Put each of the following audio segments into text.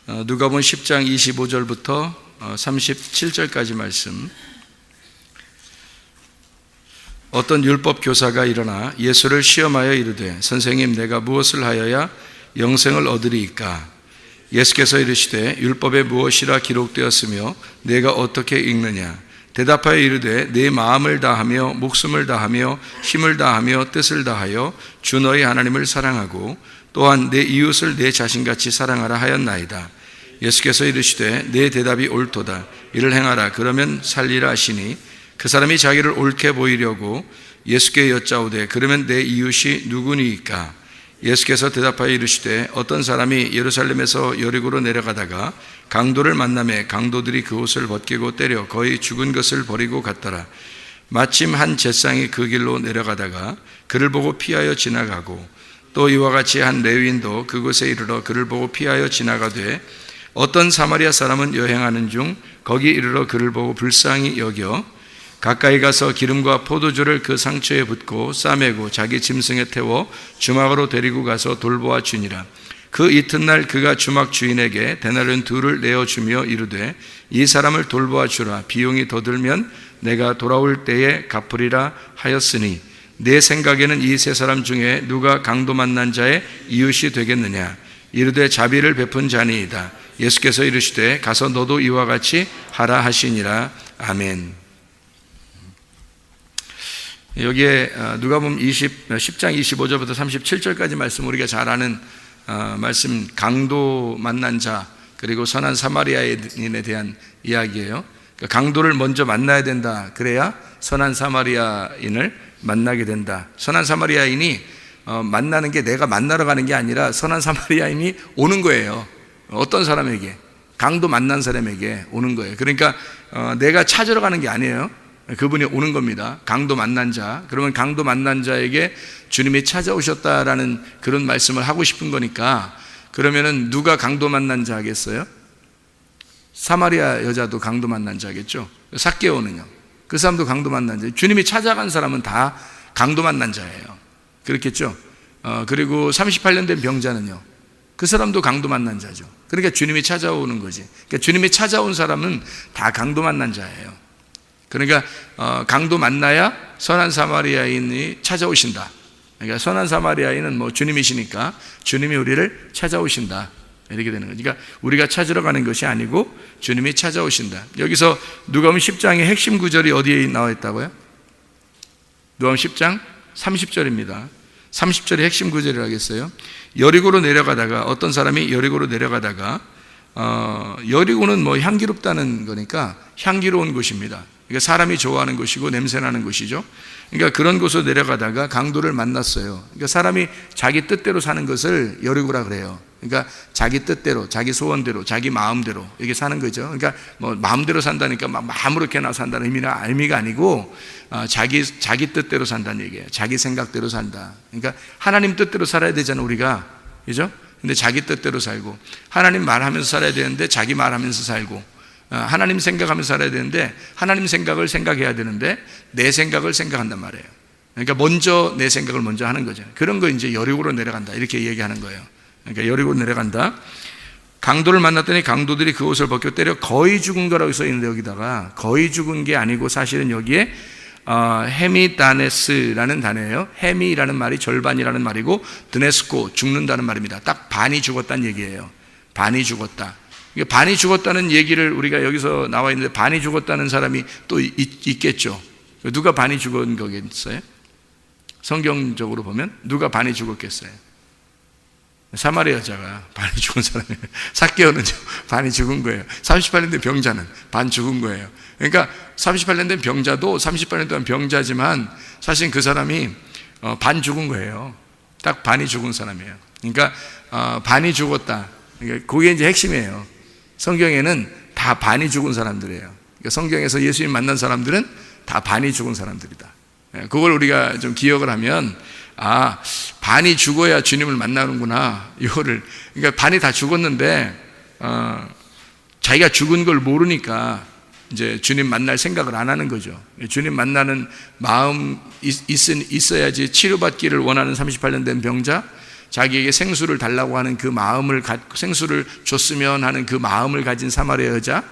누가복음 10장 25절부터 37절까지 말씀. 어떤 율법 교사가 일어나 예수를 시험하여 이르되 선생님, 내가 무엇을 하여야 영생을 얻으리이까? 예수께서 이르시되 율법에 무엇이라 기록되었으며 내가 어떻게 읽느냐? 대답하여 이르되 내 마음을 다하며 목숨을 다하며 힘을 다하며 뜻을 다하여 주 너희 하나님을 사랑하고 또한 내 이웃을 내 자신같이 사랑하라 하였나이다. 예수께서 이르시되 내 대답이 옳도다. 이를 행하라. 그러면 살리라 하시니 그 사람이 자기를 옳게 보이려고 예수께 여짜오되 그러면 내 이웃이 누구니이까? 예수께서 대답하여 이르시되 어떤 사람이 예루살렘에서 여리고로 내려가다가 강도를 만나매 강도들이 그 옷을 벗기고 때려 거의 죽은 것을 버리고 갔더라. 마침 한 잿상이 그 길로 내려가다가 그를 보고 피하여 지나가고 또 이와 같이 한 레위인도 그곳에 이르러 그를 보고 피하여 지나가되 어떤 사마리아 사람은 여행하는 중 거기 이르러 그를 보고 불쌍히 여겨 가까이 가서 기름과 포도주를 그 상처에 붓고 싸매고 자기 짐승에 태워 주막으로 데리고 가서 돌보아 주니라. 그 이튿날 그가 주막 주인에게 데나리온 2를 내어주며 이르되 이 사람을 돌보아 주라. 비용이 더 들면 내가 돌아올 때에 갚으리라 하였으니 내 생각에는 이 세 사람 중에 누가 강도 만난 자의 이웃이 되겠느냐? 이르되 자비를 베푼 자니이다. 예수께서 이르시되 가서 너도 이와 같이 하라 하시니라. 아멘. 여기에 누가복음 10장 25절부터 37절까지 말씀, 우리가 잘 아는 말씀, 강도 만난 자 그리고 선한 사마리아인에 대한 이야기예요. 강도를 먼저 만나야 된다. 그래야 선한 사마리아인을 만나게 된다. 선한 사마리아인이 만나는 게 내가 만나러 가는 게 아니라 선한 사마리아인이 오는 거예요. 어떤 사람에게? 강도 만난 사람에게 오는 거예요. 그러니까 내가 찾으러 가는 게 아니에요. 그분이 오는 겁니다. 강도 만난 자. 그러면 강도 만난 자에게 주님이 찾아오셨다라는 그런 말씀을 하고 싶은 거니까, 그러면은 누가 강도 만난 자 하겠어요? 사마리아 여자도 강도 만난 자겠죠. 삭개오는요, 그 사람도 강도 만난 자. 주님이 찾아간 사람은 다 강도 만난 자예요. 그렇겠죠. 그리고 38년 된 병자는요, 그 사람도 강도 만난 자죠. 그러니까 주님이 찾아오는 거지. 그러니까 주님이 찾아온 사람은 다 강도 만난 자예요. 그러니까 강도 만나야 선한 사마리아인이 찾아오신다. 그러니까 선한 사마리아인은 뭐 주님이시니까 주님이 우리를 찾아오신다, 이렇게 되는 거죠. 그러니까 우리가 찾으러 가는 것이 아니고 주님이 찾아오신다. 여기서 누가복음 10장의 핵심 구절이 어디에 나와 있다고요? 누가복음 10장 30절입니다. 30절의 핵심 구절이라고 하겠어요. 여리고로 내려가다가, 어떤 사람이 여리고로 내려가다가, 여리고는 뭐 향기롭다는 거니까 향기로운 곳입니다. 그러니까 사람이 좋아하는 곳이고 냄새나는 곳이죠. 그러니까 그런 곳으로 내려가다가 강도를 만났어요. 그러니까 사람이 자기 뜻대로 사는 것을 여리고라 그래요. 그러니까 자기 뜻대로, 자기 소원대로, 자기 마음대로 이렇게 사는 거죠. 그러니까 뭐 마음대로 산다니까 막 아무렇게나 산다는 의미가 아니고 자기 뜻대로 산다는 얘기예요. 자기 생각대로 산다. 그러니까 하나님 뜻대로 살아야 되잖아요, 우리가. 그죠? 근데 자기 뜻대로 살고, 하나님 말하면서 살아야 되는데 자기 말하면서 살고, 하나님 생각하면서 살아야 되는데 하나님 생각을 생각해야 되는데 내 생각을 생각한단 말이에요. 그러니까 먼저 내 생각을 먼저 하는 거죠. 그런 거 이제 여리고로 내려간다, 이렇게 얘기하는 거예요. 그러니까 여리고로 내려간다. 강도를 만났더니 강도들이 그 옷을 벗겨 때려 거의 죽은 거라고 써 있는데, 여기다가 거의 죽은 게 아니고 사실은 여기에 헤미다네스라는 단어예요. 헤미라는 말이 절반이라는 말이고 드네스코, 죽는다는 말입니다. 딱 반이 죽었다는 얘기예요. 반이 죽었다. 반이 죽었다는 얘기를 우리가 여기서 나와 있는데, 반이 죽었다는 사람이 또 있겠죠. 누가 반이 죽은 거겠어요? 성경적으로 보면 누가 반이 죽었겠어요? 사마리아 여자가 반이 죽은 사람이에요. 삭개오는 반이 죽은 거예요. 38년 된 병자는 반 죽은 거예요. 그러니까 38년 된 병자도 38년 동안 병자지만 사실 그 사람이 반 죽은 거예요. 딱 반이 죽은 사람이에요. 그러니까 반이 죽었다. 그러니까 그게 이제 핵심이에요. 성경에는 다 반이 죽은 사람들이에요. 그러니까 성경에서 예수님 만난 사람들은 다 반이 죽은 사람들이다. 그걸 우리가 좀 기억을 하면, 반이 죽어야 주님을 만나는구나, 이거를. 그러니까 반이 다 죽었는데 자기가 죽은 걸 모르니까 이제 주님 만날 생각을 안 하는 거죠. 주님 만나는 마음 있어야지. 치료받기를 원하는 38년 된 병자, 자기에게 생수를 달라고 하는 그 마음을, 생수를 줬으면 하는 그 마음을 가진 사마리아 여자,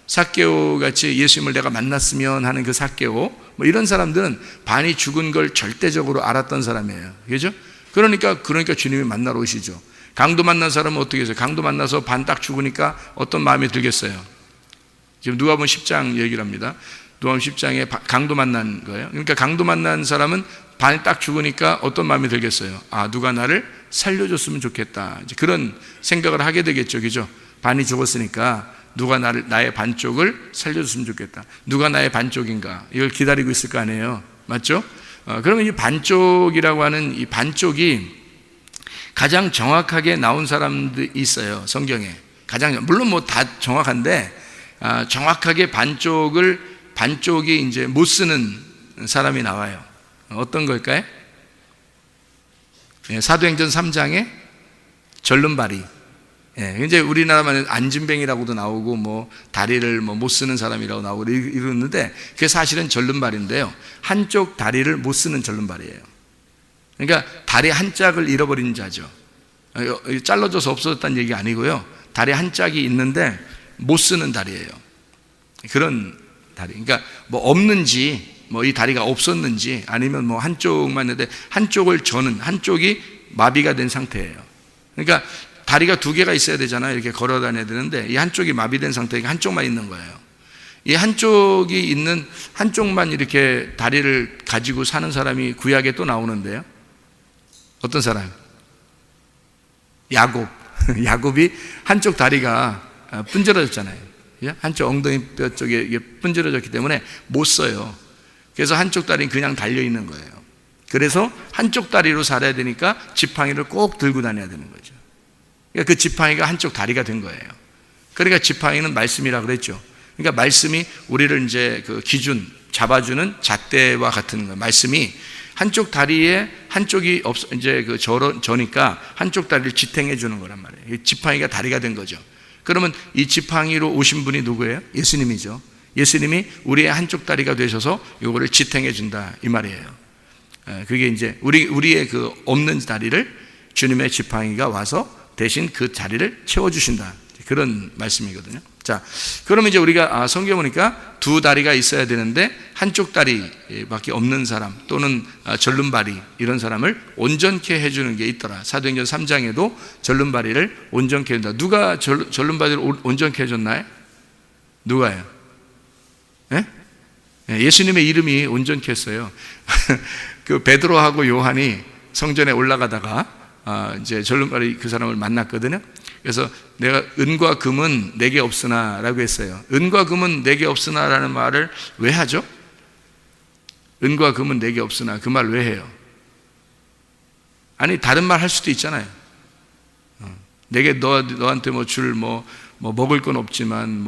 삭개오 같이 예수님을 내가 만났으면 하는 그 삭개오, 뭐 이런 사람들은 반이 죽은 걸 절대적으로 알았던 사람이에요. 그죠? 그러니까 주님이 만나러 오시죠. 강도 만난 사람은 어떻게 해서요? 강도 만나서 반 딱 죽으니까 어떤 마음이 들겠어요? 지금 누가복음 10장 얘기를 합니다. 누가복음 10장에 강도 만난 거예요. 그러니까 강도 만난 사람은 반이 딱 죽으니까 어떤 마음이 들겠어요? 아, 누가 나를 살려줬으면 좋겠다. 이제 그런 생각을 하게 되겠죠. 그죠? 반이 죽었으니까 누가 나의 반쪽을 살려줬으면 좋겠다. 누가 나의 반쪽인가? 이걸 기다리고 있을 거 아니에요. 맞죠? 그러면 이 반쪽이라고 하는 이 반쪽이 가장 정확하게 나온 사람들이 있어요. 성경에. 물론 뭐 다 정확한데, 정확하게 반쪽이 이제 못 쓰는 사람이 나와요. 어떤 걸까요? 사도행전 3장에 절름발이. 이제 우리나라만 안진뱅이라고도 나오고, 뭐 다리를 못 쓰는 사람이라고 나오고 이러는데, 그게 사실은 절름발인데요. 한쪽 다리를 못 쓰는 절름발이에요. 그러니까 다리 한 짝을 잃어버린 자죠. 잘라져서 없어졌다는 얘기 아니고요. 다리 한 짝이 있는데 못 쓰는 다리예요. 그런 다리. 그러니까 뭐 없는지, 뭐 이 다리가 없었는지, 아니면 뭐 한쪽만 있는데 한쪽이 마비가 된 상태예요. 그러니까 다리가 두 개가 있어야 되잖아요. 이렇게 걸어 다녀야 되는데 이 한쪽이 마비된 상태니까 한쪽만 있는 거예요. 이 한쪽만 이렇게 다리를 가지고 사는 사람이 구약에 또 나오는데요. 어떤 사람? 야곱이 한쪽 다리가 분절어졌잖아요. 한쪽 엉덩이 뼈 쪽에 이게 분절어졌기 때문에 못 써요. 그래서 한쪽 다리는 그냥 달려 있는 거예요. 그래서 한쪽 다리로 살아야 되니까 지팡이를 꼭 들고 다녀야 되는 거죠. 그러니까 그 지팡이가 한쪽 다리가 된 거예요. 그러니까 지팡이는 말씀이라 그랬죠. 그러니까 말씀이 우리를 이제 그 기준 잡아주는 잣대와 같은 거예요. 말씀이 한쪽 다리에 한쪽이 이제 저니까 한쪽 다리를 지탱해 주는 거란 말이에요. 지팡이가 다리가 된 거죠. 그러면 이 지팡이로 오신 분이 누구예요? 예수님이죠. 예수님이 우리의 한쪽 다리가 되셔서 요거를 지탱해 준다 이 말이에요. 그게 이제 우리의 그 없는 다리를 주님의 지팡이가 와서 대신 그 자리를 채워 주신다. 그런 말씀이거든요. 자, 그러면 이제 우리가 성경 보니까 두 다리가 있어야 되는데 한쪽 다리밖에 없는 사람 또는 절름발이 이런 사람을 온전케 해주는 게 있더라. 사도행전 3장에도 절름발이를 온전케 해준다. 누가 절름발이를 온전케 해줬나요? 누가요? 네? 예수님의 이름이 온전케 했어요. 그 베드로하고 요한이 성전에 올라가다가 이제 절름발이 그 사람을 만났거든요. 그래서 내가 은과 금은 내게 없으나 라고 했어요. 은과 금은 내게 없으나 라는 말을 왜 하죠? 은과 금은 내게 없으나 그 말 왜 해요? 아니 다른 말 할 수도 있잖아요. 내게 너한테 뭐 먹을 건 없지만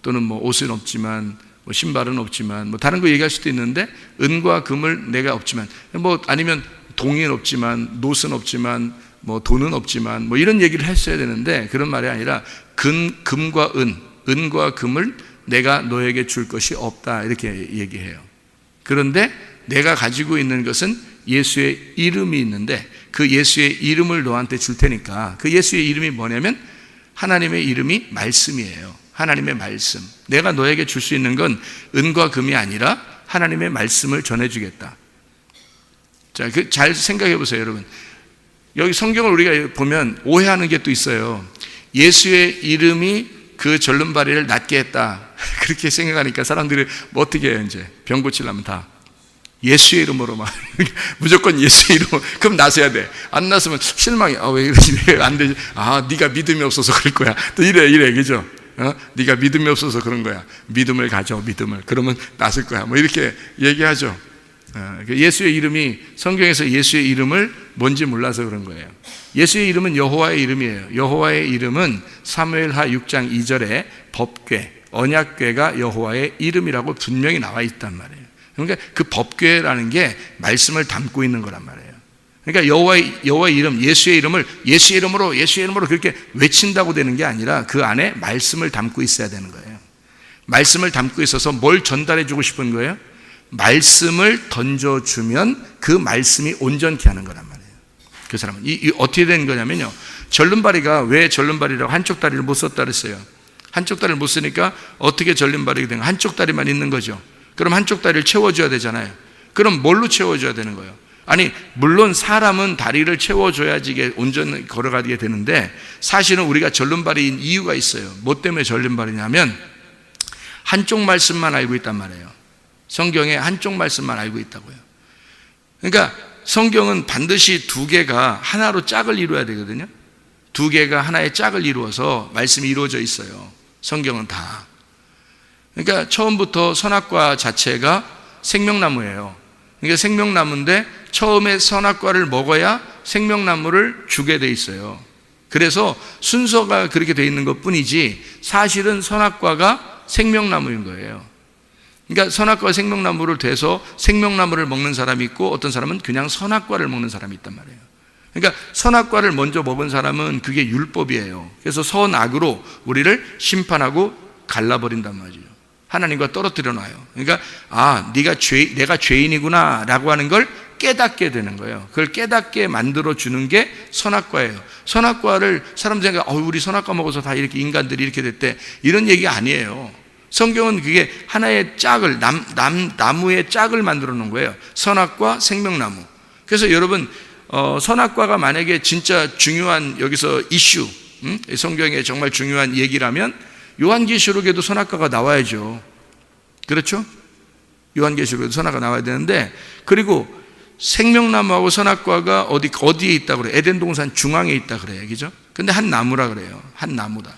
또는 옷은 없지만 신발은 없지만 다른 거 얘기할 수도 있는데 은과 금을 내가 없지만 아니면 동인 없지만 노스는 없지만 돈은 없지만 이런 얘기를 했어야 되는데 그런 말이 아니라 금과 은과 금을 내가 너에게 줄 것이 없다 이렇게 얘기해요. 그런데 내가 가지고 있는 것은 예수의 이름이 있는데 그 예수의 이름을 너한테 줄 테니까 그 예수의 이름이 뭐냐면 하나님의 이름이 말씀이에요. 하나님의 말씀. 내가 너에게 줄 수 있는 건 은과 금이 아니라 하나님의 말씀을 전해주겠다. 자, 잘 생각해 보세요, 여러분. 여기 성경을 우리가 보면 오해하는 게 또 있어요. 예수의 이름이 그 절름발이를 낫게 했다. 그렇게 생각하니까 사람들이 어떻게 해요, 이제? 병 고치려면 다. 예수의 이름으로 막. 무조건 예수의 이름으로. 그럼 나서야 돼. 안 나서면 실망이, 왜 이러지? 안 되지. 네가 믿음이 없어서 그럴 거야. 또 이래, 그죠? 네가 믿음이 없어서 그런 거야. 믿음을 가져, 믿음을. 그러면 나설 거야. 이렇게 얘기하죠. 예수의 이름이 성경에서 예수의 이름을 뭔지 몰라서 그런 거예요. 예수의 이름은 여호와의 이름이에요. 여호와의 이름은 사무엘하 6장 2절에 법궤, 언약궤가 여호와의 이름이라고 분명히 나와 있단 말이에요. 그러니까 그 법궤라는 게 말씀을 담고 있는 거란 말이에요. 그러니까 여호와의 이름, 예수의 이름을 예수의 이름으로 그렇게 외친다고 되는 게 아니라 그 안에 말씀을 담고 있어야 되는 거예요. 말씀을 담고 있어서 뭘 전달해 주고 싶은 거예요? 말씀을 던져주면 그 말씀이 온전케 하는 거란 말이에요. 그 사람은. 이 어떻게 된 거냐면요, 절름발이가 왜 절름발이라고 한쪽 다리를 못 썼다 그랬어요? 한쪽 다리를 못 쓰니까 어떻게 절름발이 된 거예요? 한쪽 다리만 있는 거죠. 그럼 한쪽 다리를 채워줘야 되잖아요. 그럼 뭘로 채워줘야 되는 거예요? 아니, 물론 사람은 다리를 채워줘야지 이게 온전히 걸어가게 되는데, 사실은 우리가 절름발인 이유가 있어요. 뭐 때문에 절름발이냐면 한쪽 말씀만 알고 있단 말이에요. 성경에 한쪽 말씀만 알고 있다고요. 그러니까 성경은 반드시 두 개가 하나로 짝을 이루어야 되거든요. 두 개가 하나의 짝을 이루어서 말씀이 이루어져 있어요. 성경은 다. 그러니까 처음부터 선악과 자체가 생명나무예요. 그러니까 생명나무인데 처음에 선악과를 먹어야 생명나무를 주게 돼 있어요. 그래서 순서가 그렇게 돼 있는 것 뿐이지 사실은 선악과가 생명나무인 거예요. 그러니까 선악과와 생명나무를 돼서 생명나무를 먹는 사람이 있고, 어떤 사람은 그냥 선악과를 먹는 사람이 있단 말이에요. 그러니까 선악과를 먼저 먹은 사람은 그게 율법이에요. 그래서 선악으로 우리를 심판하고 갈라버린단 말이에요. 하나님과 떨어뜨려 놔요. 그러니까 내가 죄인이구나 라고 하는 걸 깨닫게 되는 거예요. 그걸 깨닫게 만들어 주는 게 선악과예요. 선악과를 사람들이 생각해, 우리 선악과 먹어서 다 이렇게 인간들이 이렇게 됐대, 이런 얘기 아니에요. 성경은 그게 하나의 짝을, 나무의 짝을 만들어 놓은 거예요. 선악과 생명나무. 그래서 여러분, 선악과가 만약에 진짜 중요한 여기서 이슈, 성경에 정말 중요한 얘기라면 요한계시록에도 선악과가 나와야죠. 그렇죠? 요한계시록에도 선악과가 나와야 되는데, 그리고 생명나무하고 선악과가 어디에 있다고 그래요? 에덴 동산 중앙에 있다 그래요. 그죠? 근데 한 나무라 그래요. 한 나무다.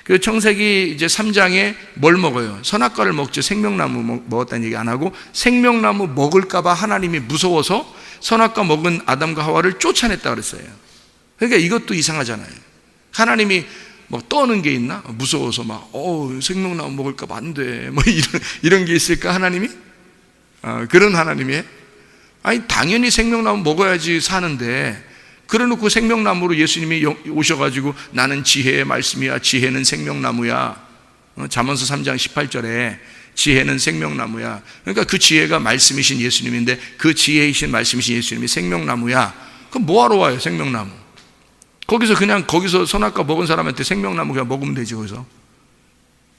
그 청세기 이제 3장에 뭘 먹어요? 선악과를 먹죠. 생명나무 먹었다는 얘기 안 하고, 생명나무 먹을까봐 하나님이 무서워서 선악과 먹은 아담과 하와를 쫓아냈다 그랬어요. 그러니까 이것도 이상하잖아요. 하나님이 뭐 떠는 게 있나? 무서워서 생명나무 먹을까봐 안 돼. 이런 게 있을까, 하나님이? 그런 하나님이? 아니, 당연히 생명나무 먹어야지 사는데, 그래놓고 생명나무로 예수님이 오셔가지고 나는 지혜의 말씀이야, 지혜는 생명나무야. 잠언서 3장 18절에 지혜는 생명나무야. 그러니까 그 지혜가 말씀이신 예수님인데, 그 지혜이신 말씀이신 예수님이 생명나무야. 그럼 뭐하러 와요, 생명나무? 거기서 선악과 먹은 사람한테 생명나무 그냥 먹으면 되지. 거기서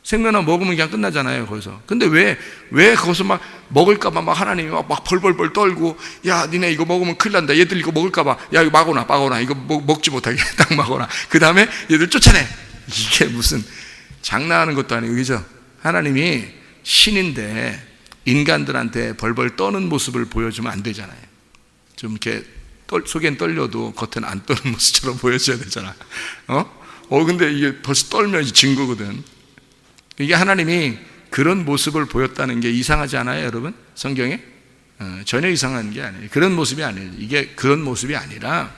생명나무 먹으면 그냥 끝나잖아요, 거기서. 근데 왜 거기서 막 먹을까봐 막 하나님이 막 벌벌벌 떨고, 야, 니네 이거 먹으면 큰일 난다. 얘들 이거 먹을까봐. 야, 이거 막아놔. 이거 먹지 못하게 딱 막아놔. 그 다음에 얘들 쫓아내. 이게 무슨 장난하는 것도 아니고, 그죠? 하나님이 신인데 인간들한테 벌벌 떠는 모습을 보여주면 안 되잖아요. 좀 이렇게 속엔 떨려도 겉은 안 떠는 모습처럼 보여줘야 되잖아. 근데 이게 벌써 떨면 증거거든. 이게 하나님이 그런 모습을 보였다는 게 이상하지 않아요, 여러분? 성경에? 전혀 이상한 게 아니에요. 그런 모습이 아니에요. 이게 그런 모습이 아니라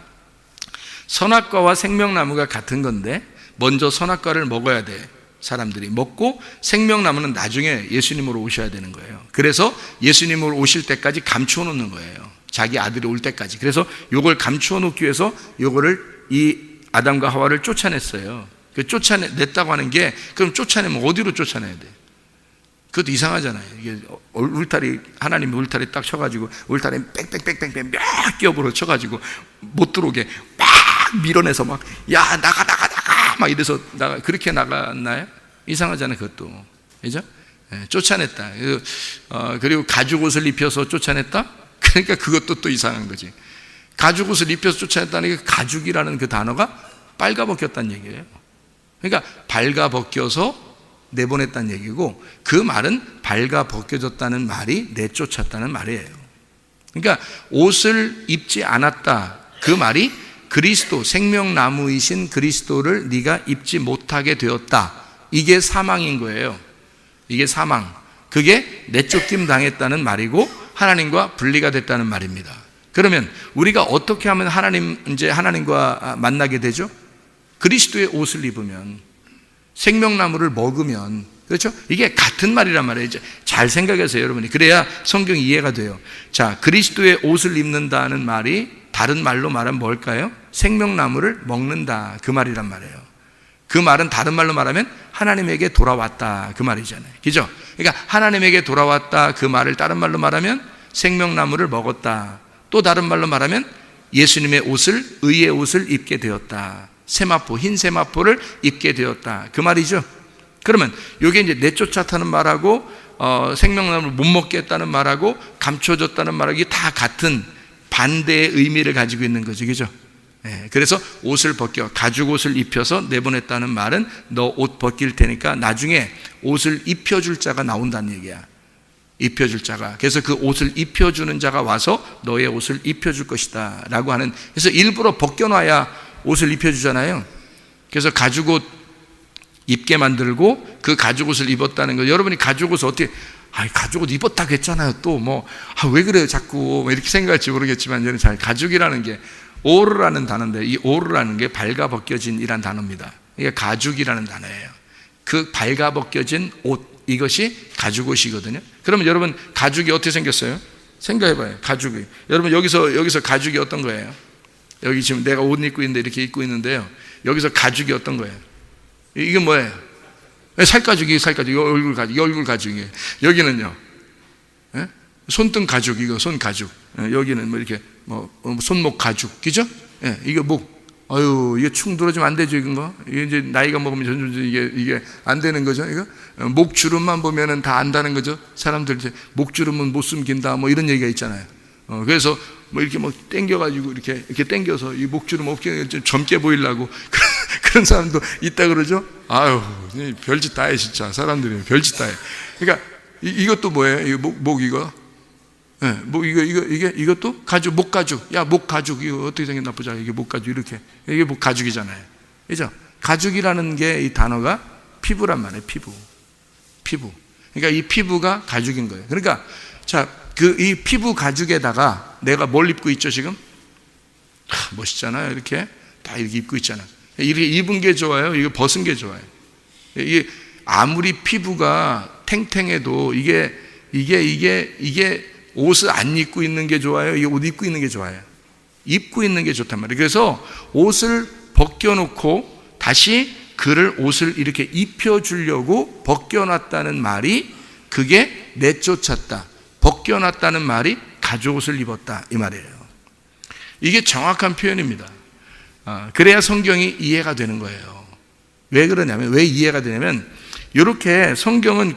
선악과와 생명나무가 같은 건데, 먼저 선악과를 먹어야 돼. 사람들이 먹고, 생명나무는 나중에 예수님으로 오셔야 되는 거예요. 그래서 예수님으로 오실 때까지 감추어 놓는 거예요. 자기 아들이 올 때까지. 그래서 요걸 감추어 놓기 위해서 요거를 이 아담과 하와를 쫓아냈어요. 그 쫓아냈다고 하는 게, 그럼 쫓아내면 어디로 쫓아내야 돼? 그것도 이상하잖아요. 이게 하나님이 울타리 딱 쳐가지고, 울타리 뺑뺑뺑뺑뺑 몇 겹으로 쳐가지고 못 들어오게 막 밀어내서 막, 야, 나가 막 이래서 그렇게 나갔나요? 이상하잖아요, 그것도. 그죠? 쫓아냈다. 그리고 가죽 옷을 입혀서 쫓아냈다? 그러니까 그것도 또 이상한 거지. 가죽 옷을 입혀서 쫓아냈다는 게, 가죽이라는 그 단어가 빨가벗겼다는 얘기예요. 그러니까 발가벗겨서 내보냈다는 얘기고, 그 말은 발가벗겨졌다는 말이 내쫓았다는 말이에요. 그러니까 옷을 입지 않았다, 그 말이 그리스도, 생명나무이신 그리스도를 네가 입지 못하게 되었다, 이게 사망인 거예요. 이게 사망. 그게 내쫓김 당했다는 말이고, 하나님과 분리가 됐다는 말입니다. 그러면 우리가 어떻게 하면 하나님과 만나게 되죠? 그리스도의 옷을 입으면, 생명나무를 먹으면, 그렇죠? 이게 같은 말이란 말이에요. 잘 생각하세요, 여러분이. 그래야 성경이 이해가 돼요. 자, 그리스도의 옷을 입는다는 말이 다른 말로 말하면 뭘까요? 생명나무를 먹는다, 그 말이란 말이에요. 그 말은 다른 말로 말하면 하나님에게 돌아왔다, 그 말이잖아요. 그죠? 그러니까 하나님에게 돌아왔다, 그 말을 다른 말로 말하면 생명나무를 먹었다. 또 다른 말로 말하면 예수님의 옷을, 의의 옷을 입게 되었다. 세마포, 흰 세마포를 입게 되었다. 그 말이죠. 그러면 이게 이제 내쫓았다는 말하고 생명나무를 못 먹겠다는 말하고 감춰졌다는 말하고 이게 다 같은 반대의 의미를 가지고 있는 거죠. 그죠? 그래서 옷을 벗겨 가죽 옷을 입혀서 내보냈다는 말은 너 옷 벗길 테니까 나중에 옷을 입혀줄 자가 나온다는 얘기야. 입혀줄 자가. 그래서 그 옷을 입혀주는 자가 와서 너의 옷을 입혀줄 것이다 라고 하는, 그래서 일부러 벗겨놔야 옷을 입혀주잖아요. 그래서 가죽 옷 입게 만들고 그 가죽 옷을 입었다는 거. 여러분이 가죽 옷을 어떻게, 가죽 옷 입었다고 했잖아요. 또 왜 그래요 자꾸 이렇게 생각할지 모르겠지만, 저는 잘 가죽이라는 게 오르라는 단어인데, 이 오르라는 게 발가 벗겨진 이란 단어입니다. 이게 가죽이라는 단어예요. 그 발가 벗겨진 옷, 이것이 가죽 옷이거든요. 그러면 여러분 가죽이 어떻게 생겼어요? 생각해봐요. 가죽이, 여러분 여기서 가죽이 어떤 거예요? 여기 지금 내가 옷 입고 있는데 이렇게 입고 있는데요, 여기서 가죽이 어떤 거예요? 이게 뭐예요? 살가죽이, 얼굴 가죽, 얼굴 가죽이에요. 여기는요, 손등 가죽, 이거 손 가죽. 여기는 이렇게 손목 가죽, 그죠? 이게 목. 이게 축 늘어지면 안 되죠, 이거. 이게 이제 나이가 먹으면 점점 이게 안 되는 거죠, 이거. 목주름만 보면은 다 안다는 거죠. 사람들 이제 목주름은 못 숨긴다, 이런 얘기가 있잖아요. 그래서 이렇게 당겨가지고 이렇게 당겨서 이 목주름 없게 좀 젊게 보이려고 그런 사람도 있다 그러죠. 별짓 다 해, 진짜. 사람들이 별짓 다 해. 그러니까 이것도 뭐예요? 이 목 이거. 이것도 가죽, 목 가죽. 야, 목 가죽. 이거 어떻게 생겼나 보자. 이게 목 가죽, 이렇게. 이게 목 가죽이잖아요. 그죠? 가죽이라는 게, 이 단어가 피부란 말이에요. 피부. 그러니까 이 피부가 가죽인 거예요. 그러니까, 이 피부 가죽에다가 내가 뭘 입고 있죠, 지금? 멋있잖아요. 이렇게. 다 이렇게 입고 있잖아요. 이렇게 입은 게 좋아요? 이거 벗은 게 좋아요? 이게 아무리 피부가 탱탱해도 이게 옷을 안 입고 있는 게 좋아요? 이게 옷 입고 있는 게 좋아요? 입고 있는 게 좋단 말이에요. 그래서 옷을 벗겨놓고 다시 그를 옷을 이렇게 입혀주려고 벗겨놨다는 말이, 그게 내쫓았다. 벗겨놨다는 말이 가죽옷을 입었다, 이 말이에요. 이게 정확한 표현입니다. 그래야 성경이 이해가 되는 거예요. 왜 그러냐면, 왜 이해가 되냐면, 이렇게 성경은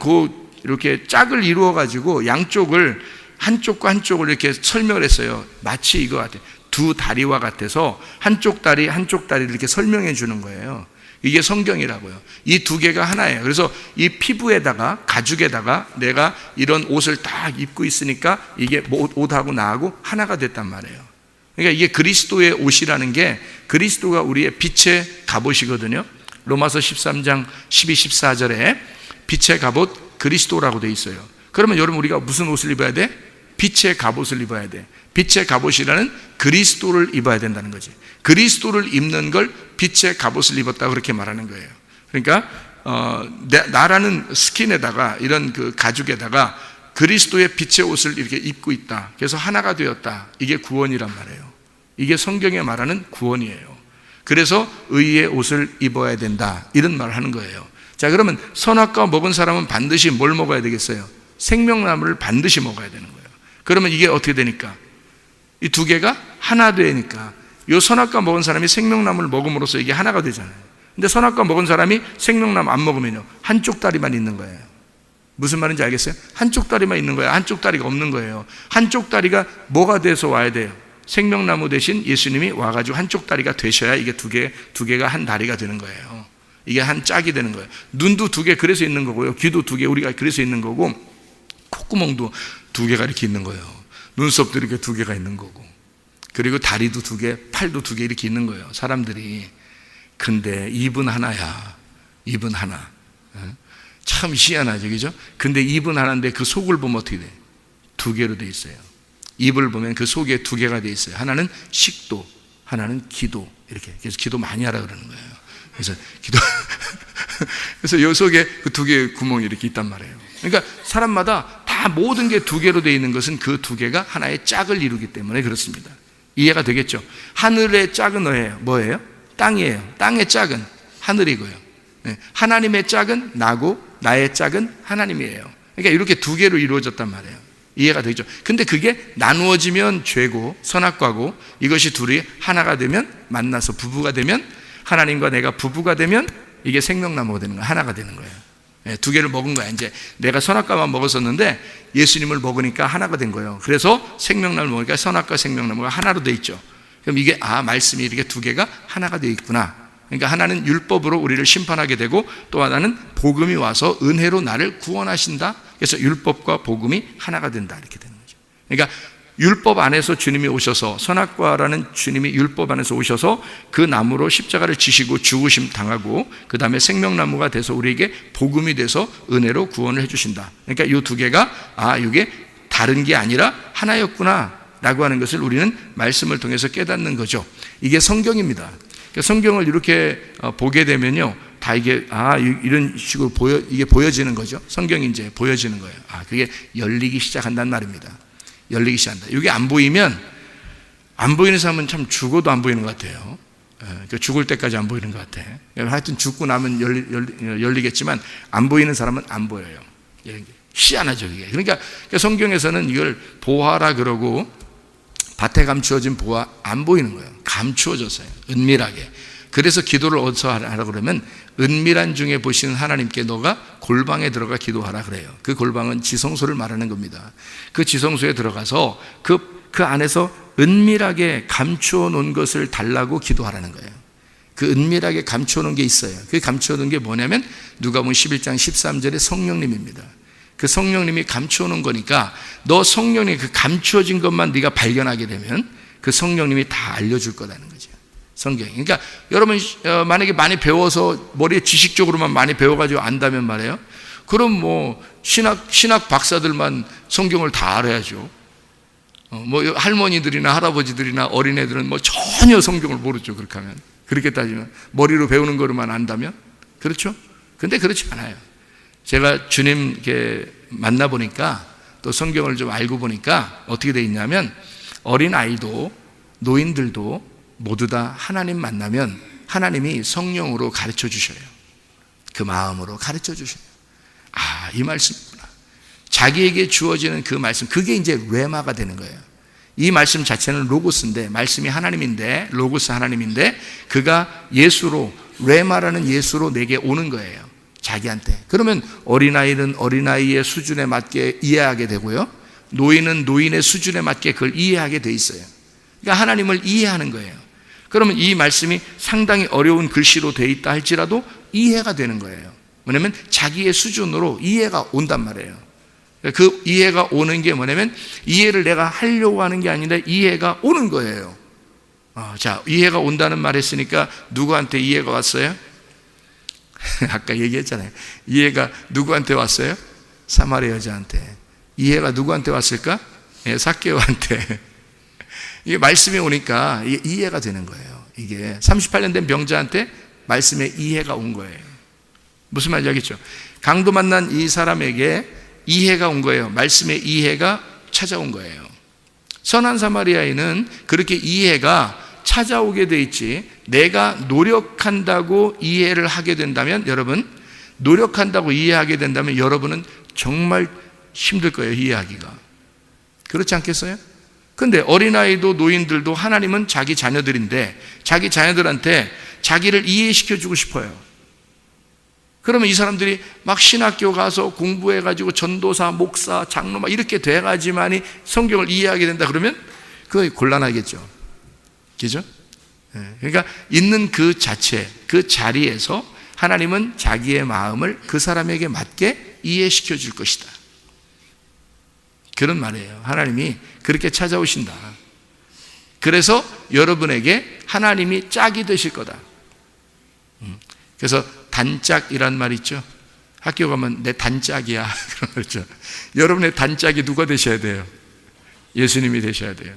이렇게 짝을 이루어 가지고 양쪽을, 한쪽과 한쪽을 이렇게 설명을 했어요. 마치 이거 같아요. 두 다리와 같아서 한쪽 다리를 이렇게 설명해 주는 거예요. 이게 성경이라고요. 이 두 개가 하나예요. 그래서 이 피부에다가, 가죽에다가 내가 이런 옷을 딱 입고 있으니까 이게 옷하고 나하고 하나가 됐단 말이에요. 그러니까 이게 그리스도의 옷이라는 게, 그리스도가 우리의 빛의 갑옷이거든요. 로마서 13장 12, 14절에 빛의 갑옷 그리스도라고 돼 있어요. 그러면 여러분, 우리가 무슨 옷을 입어야 돼? 빛의 갑옷을 입어야 돼. 빛의 갑옷이라는 그리스도를 입어야 된다는 거지. 그리스도를 입는 걸 빛의 갑옷을 입었다, 그렇게 말하는 거예요. 그러니까 나라는 스킨에다가, 이런 그 가죽에다가 그리스도의 빛의 옷을 이렇게 입고 있다. 그래서 하나가 되었다. 이게 구원이란 말이에요. 이게 성경에 말하는 구원이에요. 그래서 의의 옷을 입어야 된다, 이런 말을 하는 거예요. 자, 그러면 선악과 먹은 사람은 반드시 뭘 먹어야 되겠어요? 생명나무를 반드시 먹어야 되는 거예요. 그러면 이게 어떻게 되니까? 이 두 개가 하나 되니까, 이 선악과 먹은 사람이 생명나무를 먹음으로써 이게 하나가 되잖아요. 근데 선악과 먹은 사람이 생명나무 안 먹으면요, 한쪽 다리만 있는 거예요. 무슨 말인지 알겠어요? 한쪽 다리만 있는 거예요. 한쪽 다리가 없는 거예요. 한쪽 다리가 뭐가 돼서 와야 돼요? 생명나무 대신 예수님이 와가지고 한쪽 다리가 되셔야 이게 두 개가 한 다리가 되는 거예요. 이게 한 짝이 되는 거예요. 눈도 두 개 그래서 있는 거고요. 귀도 두 개 우리가 그래서 있는 거고, 콧구멍도 두 개가 이렇게 있는 거예요. 눈썹도 이렇게 두 개가 있는 거고, 그리고 다리도 두 개, 팔도 두 개 이렇게 있는 거예요, 사람들이. 근데 입은 하나야. 입은 하나. 참 희한하죠, 그죠? 근데 입은 하나인데 그 속을 보면 어떻게 돼? 두 개로 돼 있어요. 입을 보면 그 속에 두 개가 돼 있어요. 하나는 식도, 하나는 기도. 이렇게. 그래서 기도 많이 하라 그러는 거예요. 그래서 기도. 그래서 요 속에 그 두 개의 구멍이 이렇게 있단 말이에요. 그러니까 사람마다 다 모든 게 두 개로 돼 있는 것은 그 두 개가 하나의 짝을 이루기 때문에 그렇습니다. 이해가 되겠죠? 하늘의 짝은 뭐예요? 땅이에요. 땅의 짝은 하늘이고요. 하나님의 짝은 나고, 나의 짝은 하나님이에요. 그러니까 이렇게 두 개로 이루어졌단 말이에요. 이해가 되죠. 근데 그게 나누어지면 죄고 선악과고, 이것이 둘이 하나가 되면, 만나서 부부가 되면, 하나님과 내가 부부가 되면 이게 생명나무가 되는 거예요. 하나가 되는 거예요. 두 개를 먹은 거야. 이제 내가 선악과만 먹었었는데 예수님을 먹으니까 하나가 된 거예요. 그래서 생명나무를 먹으니까 선악과 생명나무가 하나로 돼 있죠. 그럼 이게 말씀이 이렇게 두 개가 하나가 되어 있구나. 그러니까 하나는 율법으로 우리를 심판하게 되고, 또 하나는 복음이 와서 은혜로 나를 구원하신다. 그래서 율법과 복음이 하나가 된다, 이렇게 되는 거죠. 그러니까 율법 안에서 주님이 오셔서, 선악과라는 주님이 율법 안에서 오셔서 그 나무로 십자가를 지시고 죽으심 당하고, 그 다음에 생명나무가 돼서 우리에게 복음이 돼서 은혜로 구원을 해주신다. 그러니까 이 두 개가 이게 다른 게 아니라 하나였구나 라고 하는 것을 우리는 말씀을 통해서 깨닫는 거죠. 이게 성경입니다. 성경을 이렇게 보게 되면요, 다 이게 이런 식으로 이게 보여지는 거죠. 성경이 이제 보여지는 거예요. 그게 열리기 시작한다는 말입니다. 열리기 시작한다. 이게 안 보이면, 안 보이는 사람은 참 죽어도 안 보이는 것 같아요. 죽을 때까지 안 보이는 것 같아. 하여튼 죽고 나면 열리겠지만 안 보이는 사람은 안 보여요. 희한하죠, 이게. 그러니까 성경에서는 이걸 보화라 그러고, 밭에 감추어진 보화 안 보이는 거예요. 감추어졌어요. 은밀하게. 그래서 기도를 어디서 하라 그러면, 은밀한 중에 보시는 하나님께 너가 골방에 들어가 기도하라 그래요. 그 골방은 지성소를 말하는 겁니다. 그 지성소에 들어가서 그 안에서 은밀하게 감추어 놓은 것을 달라고 기도하라는 거예요. 그 은밀하게 감추어 놓은 게 있어요. 그 감추어 놓은 게 뭐냐면 누가복음 11장 13절에 성령님입니다. 그 성령님이 감추어 놓은 거니까, 너 성령이 그 감추어진 것만 네가 발견하게 되면 그 성령님이 다 알려줄 거라는 거죠. 성경이. 그러니까 여러분 만약에 많이 배워서 머리에 지식적으로만 많이 배워가지고 안다면 말이에요, 그럼 뭐 신학 박사들만 성경을 다 알아야죠. 뭐 할머니들이나 할아버지들이나 어린애들은 뭐 전혀 성경을 모르죠. 그렇게 하면, 그렇게 따지면 머리로 배우는 거로만 안다면, 그렇죠? 근데 그렇지 않아요. 제가 주님 이렇게 만나보니까, 또 성경을 좀 알고 보니까 어떻게 돼 있냐면, 어린아이도 노인들도 모두 다 하나님 만나면 하나님이 성령으로 가르쳐 주셔요. 그 마음으로 가르쳐 주셔요. 이 말씀이구나. 자기에게 주어지는 그 말씀, 그게 이제 레마가 되는 거예요. 이 말씀 자체는 로고스인데, 말씀이 하나님인데, 로고스 하나님인데, 그가 예수로, 레마라는 예수로 내게 오는 거예요. 자기한테. 그러면 어린아이는 어린아이의 수준에 맞게 이해하게 되고요, 노인은 노인의 수준에 맞게 그걸 이해하게 돼 있어요. 그러니까 하나님을 이해하는 거예요. 그러면 이 말씀이 상당히 어려운 글씨로 돼 있다 할지라도 이해가 되는 거예요. 뭐냐면 자기의 수준으로 이해가 온단 말이에요. 그 이해가 오는 게 뭐냐면, 이해를 내가 하려고 하는 게 아닌데 이해가 오는 거예요. 자, 이해가 온다는 말 했으니까 누구한테 이해가 왔어요? 아까 얘기했잖아요. 이해가 누구한테 왔어요? 사마리아 여자한테. 이해가 누구한테 왔을까? 삭개오한테. 이게 말씀이 오니까 이해가 되는 거예요. 이게 38년 된 병자한테 말씀의 이해가 온 거예요. 무슨 말인지 알겠죠? 강도 만난 이 사람에게 이해가 온 거예요. 말씀의 이해가 찾아온 거예요. 선한 사마리아인은 그렇게 이해가 찾아오게 돼 있지, 내가 노력한다고 이해를 하게 된다면, 여러분 노력한다고 이해하게 된다면 여러분은 정말 힘들 거예요, 이해하기가. 그렇지 않겠어요? 근데 어린아이도 노인들도 하나님은 자기 자녀들인데, 자기 자녀들한테 자기를 이해시켜 주고 싶어요. 그러면 이 사람들이 막 신학교 가서 공부해가지고 전도사, 목사, 장로 막 이렇게 돼가지만이 성경을 이해하게 된다 그러면 그거 곤란하겠죠. 그죠? 그러니까 있는 그 자체, 그 자리에서 하나님은 자기의 마음을 그 사람에게 맞게 이해시켜 줄 것이다. 그런 말이에요. 하나님이 그렇게 찾아오신다. 그래서 여러분에게 하나님이 짝이 되실 거다. 그래서 단짝이란 말 있죠. 학교 가면 내 단짝이야 그런 말 있죠. 여러분의 단짝이 누가 되셔야 돼요? 예수님이 되셔야 돼요.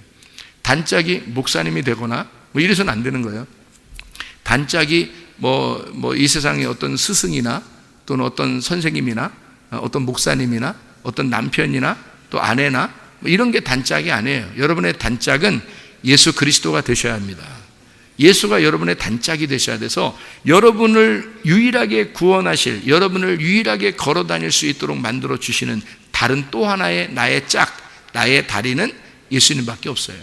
단짝이 목사님이 되거나 뭐 이래서는 안 되는 거예요. 단짝이 이 세상의 어떤 스승이나 또는 어떤 선생님이나 어떤 목사님이나 어떤 남편이나 또 아내나 뭐 이런 게 단짝이 아니에요. 여러분의 단짝은 예수 그리스도가 되셔야 합니다. 예수가 여러분의 단짝이 되셔야 돼서 여러분을 유일하게 구원하실, 여러분을 유일하게 걸어 다닐 수 있도록 만들어 주시는 다른 또 하나의 나의 짝, 나의 다리는 예수님밖에 없어요.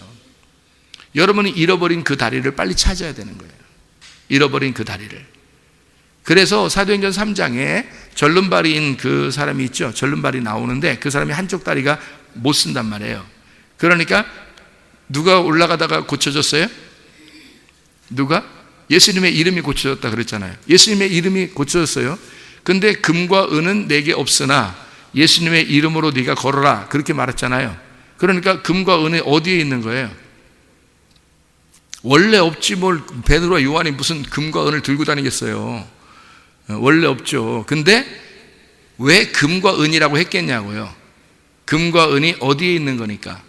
여러분이 잃어버린 그 다리를 빨리 찾아야 되는 거예요. 잃어버린 그 다리를. 그래서 사도행전 3장에 절름발이인 그 사람이 있죠. 절름발이 나오는데 그 사람이 한쪽 다리가 못 쓴단 말이에요. 그러니까 누가 올라가다가 고쳐졌어요? 누가? 예수님의 이름이 고쳐졌다 그랬잖아요. 예수님의 이름이 고쳐졌어요. 근데 금과 은은 내게 없으나 예수님의 이름으로 네가 걸어라 그렇게 말했잖아요. 그러니까 금과 은이 어디에 있는 거예요? 원래 없지 뭘 베드로와 요한이 무슨 금과 은을 들고 다니겠어요. 원래 없죠. 근데 왜 금과 은이라고 했겠냐고요. 금과 은이 어디에 있는 거니까?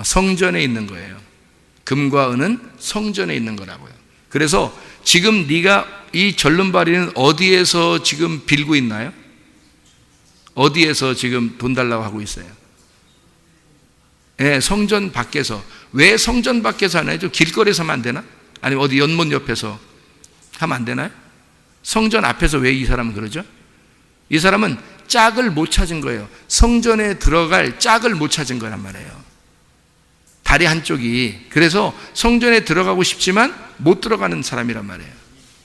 성전에 있는 거예요. 금과 은은 성전에 있는 거라고요. 그래서 지금 네가 이 절름발이는 어디에서 지금 빌고 있나요? 어디에서 지금 돈 달라고 하고 있어요? 네, 성전 밖에서. 왜 성전 밖에서 하나요? 좀 길거리에서 하면 안 되나? 아니면 어디 연못 옆에서 하면 안 되나요? 성전 앞에서 왜 이 사람은 그러죠? 이 사람은 짝을 못 찾은 거예요. 성전에 들어갈 짝을 못 찾은 거란 말이에요. 다리 한쪽이. 그래서 성전에 들어가고 싶지만 못 들어가는 사람이란 말이에요.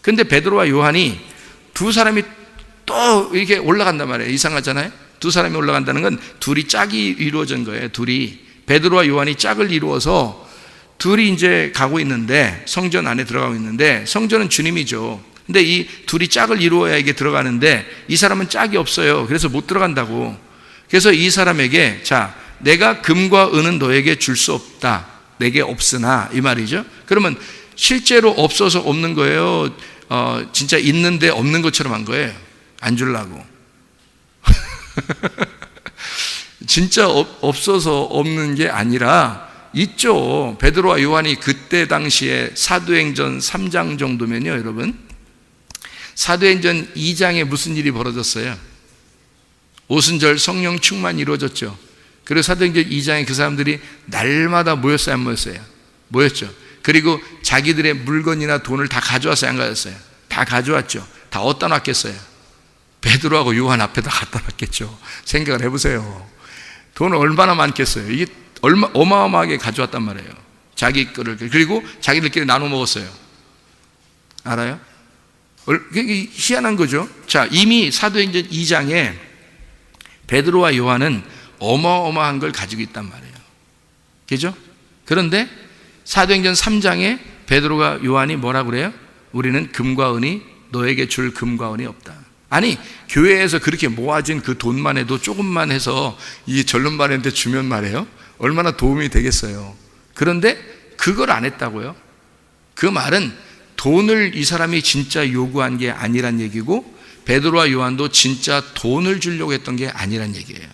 근데 베드로와 요한이 두 사람이 또 이렇게 올라간단 말이에요. 이상하잖아요? 두 사람이 올라간다는 건 둘이 짝이 이루어진 거예요. 둘이. 베드로와 요한이 짝을 이루어서 둘이 이제 가고 있는데, 성전 안에 들어가고 있는데, 성전은 주님이죠. 근데 이 둘이 짝을 이루어야 이게 들어가는데 이 사람은 짝이 없어요. 그래서 못 들어간다고. 그래서 이 사람에게, 자, 내가 금과 은은 너에게 줄 수 없다. 내게 없으나, 이 말이죠. 그러면 실제로 없어서 없는 거예요? 진짜 있는데 없는 것처럼 한 거예요? 안 주려고. 진짜 없어서 없는 게 아니라 있죠. 베드로와 요한이 그때 당시에 사도행전 3장 정도면요, 여러분, 사도행전 2장에 무슨 일이 벌어졌어요? 오순절 성령 충만이 이루어졌죠. 그리고 사도행전 2장에 그 사람들이 날마다 모였어요, 안 모였어요? 모였죠. 그리고 자기들의 물건이나 돈을 다 가져왔어요, 안 가져왔어요? 다 가져왔죠. 다 어디다 놨겠어요? 베드로하고 요한 앞에다 갖다 놨겠죠. 생각을 해보세요. 돈 얼마나 많겠어요? 이게 어마어마하게 가져왔단 말이에요. 자기 거를. 그리고 자기들끼리 나눠 먹었어요. 알아요? 그게 희한한 거죠. 자, 이미 사도행전 2장에 베드로와 요한은 어마어마한 걸 가지고 있단 말이에요. 그죠? 그런데 사도행전 3장에 베드로가 요한이 뭐라고 그래요? 우리는 금과 은이 너에게 줄 금과 은이 없다. 아니, 교회에서 그렇게 모아진 그 돈만 해도 조금만 해서 이 절름발한테 주면 말이에요, 얼마나 도움이 되겠어요. 그런데 그걸 안 했다고요. 그 말은 돈을 이 사람이 진짜 요구한 게 아니란 얘기고, 베드로와 요한도 진짜 돈을 주려고 했던 게 아니란 얘기예요.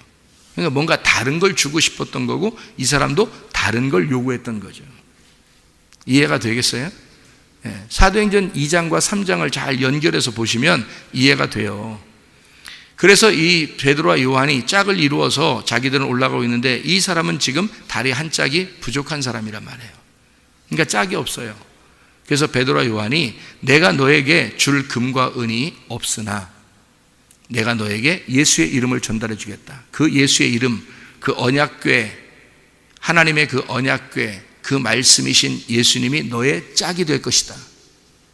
그러니까 뭔가 다른 걸 주고 싶었던 거고, 이 사람도 다른 걸 요구했던 거죠. 이해가 되겠어요? 네. 사도행전 2장과 3장을 잘 연결해서 보시면 이해가 돼요. 그래서 이 베드로와 요한이 짝을 이루어서 자기들은 올라가고 있는데 이 사람은 지금 다리 한 짝이 부족한 사람이란 말이에요. 그러니까 짝이 없어요. 그래서 베드로와 요한이 내가 너에게 줄 금과 은이 없으나 내가 너에게 예수의 이름을 전달해 주겠다. 그 예수의 이름, 그 언약궤, 하나님의 그 언약궤, 그 말씀이신 예수님이 너의 짝이 될 것이다.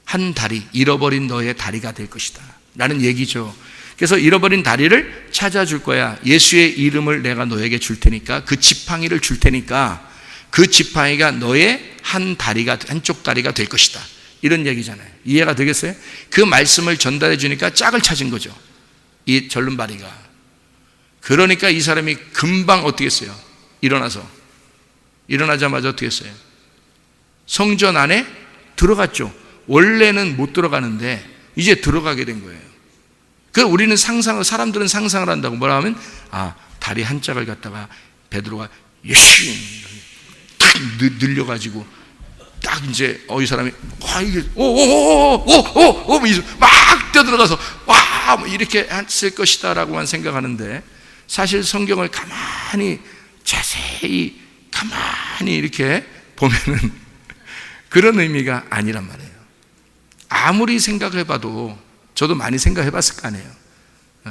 한 다리, 잃어버린 너의 다리가 될 것이다 라는 얘기죠. 그래서 잃어버린 다리를 찾아줄 거야. 예수의 이름을 내가 너에게 줄 테니까, 그 지팡이를 줄 테니까 그 지팡이가 너의 한 다리가, 한쪽 다리가 될 것이다. 이런 얘기잖아요. 이해가 되겠어요? 그 말씀을 전달해 주니까 짝을 찾은 거죠, 이 절름발이가. 그러니까 이 사람이 금방 어떻게 했어요? 일어나자마자 어떻게 했어요? 성전 안에 들어갔죠. 원래는 못 들어가는데 이제 들어가게 된 거예요. 그 우리는 사람들은 상상을 한다고. 뭐라 하면, 다리 한 짝을 갖다가 베드로가 열심히 딱 늘려가지고 딱 이제 이 사람이 이게 막 뛰어들어가서 뭐 이렇게 했을 것이다라고만 생각하는데, 사실 성경을 가만히 자세히 가만히 이렇게 보면은 그런 의미가 아니란 말이에요. 아무리 생각해봐도, 저도 많이 생각해봤을 거 아니에요.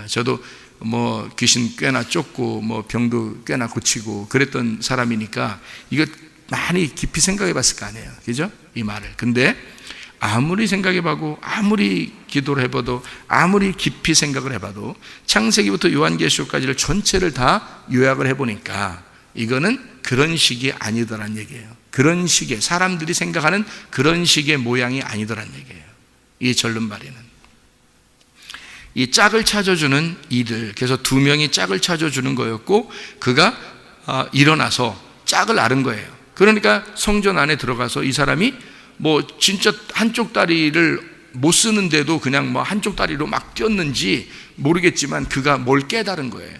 저도 뭐 귀신 꽤나 쫓고 뭐 병도 꽤나 고치고 그랬던 사람이니까 이거 많이 깊이 생각해 봤을 거 아니에요. 그죠? 이 말을. 근데 아무리 생각해봐도, 아무리 기도를 해봐도, 아무리 깊이 생각을 해봐도 창세기부터 요한계시록까지를 전체를 다 요약을 해보니까 이거는 그런 식이 아니더란 얘기예요. 그런 식의, 사람들이 생각하는 그런 식의 모양이 아니더란 얘기예요. 이 절름발이는. 이 짝을 찾아주는 이들, 그래서 두 명이 짝을 찾아주는 거였고, 그가 일어나서 짝을 앓은 거예요. 그러니까 성전 안에 들어가서 이 사람이 뭐 진짜 한쪽 다리를 못 쓰는데도 그냥 뭐 한쪽 다리로 막 뛰었는지 모르겠지만 그가 뭘 깨달은 거예요.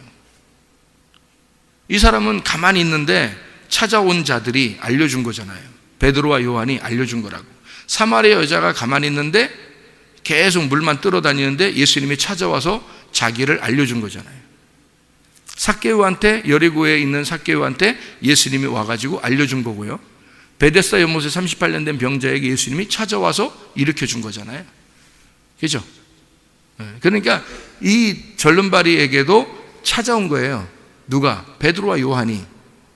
이 사람은 가만히 있는데 찾아온 자들이 알려준 거잖아요. 베드로와 요한이 알려준 거라고. 사마리아 여자가 가만히 있는데 계속 물만 끌어다니는데 예수님이 찾아와서 자기를 알려준 거잖아요. 삭개오한테, 여리고에 있는 삭개오한테 예수님이 와가지고 알려준 거고요. 베데스다 연못에 38년 된 병자에게 예수님이 찾아와서 일으켜준 거잖아요. 그죠? 그러니까 이 절름발이에게도 찾아온 거예요. 누가? 베드로와 요한이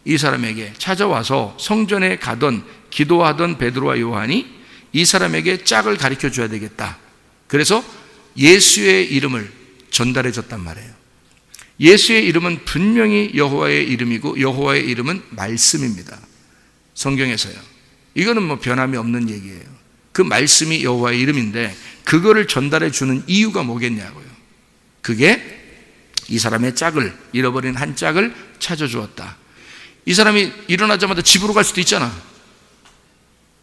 이 사람에게 찾아와서 성전에 가던 기도하던 베드로와 요한이 이 사람에게 짝을 가르쳐 줘야 되겠다. 그래서 예수의 이름을 전달해 줬단 말이에요. 예수의 이름은 분명히 여호와의 이름이고 여호와의 이름은 말씀입니다. 성경에서요. 이거는 뭐 변함이 없는 얘기예요. 그 말씀이 여호와의 이름인데 그거를 전달해 주는 이유가 뭐겠냐고요. 그게 이 사람의 짝을, 잃어버린 한 짝을 찾아주었다. 이 사람이 일어나자마자 집으로 갈 수도 있잖아.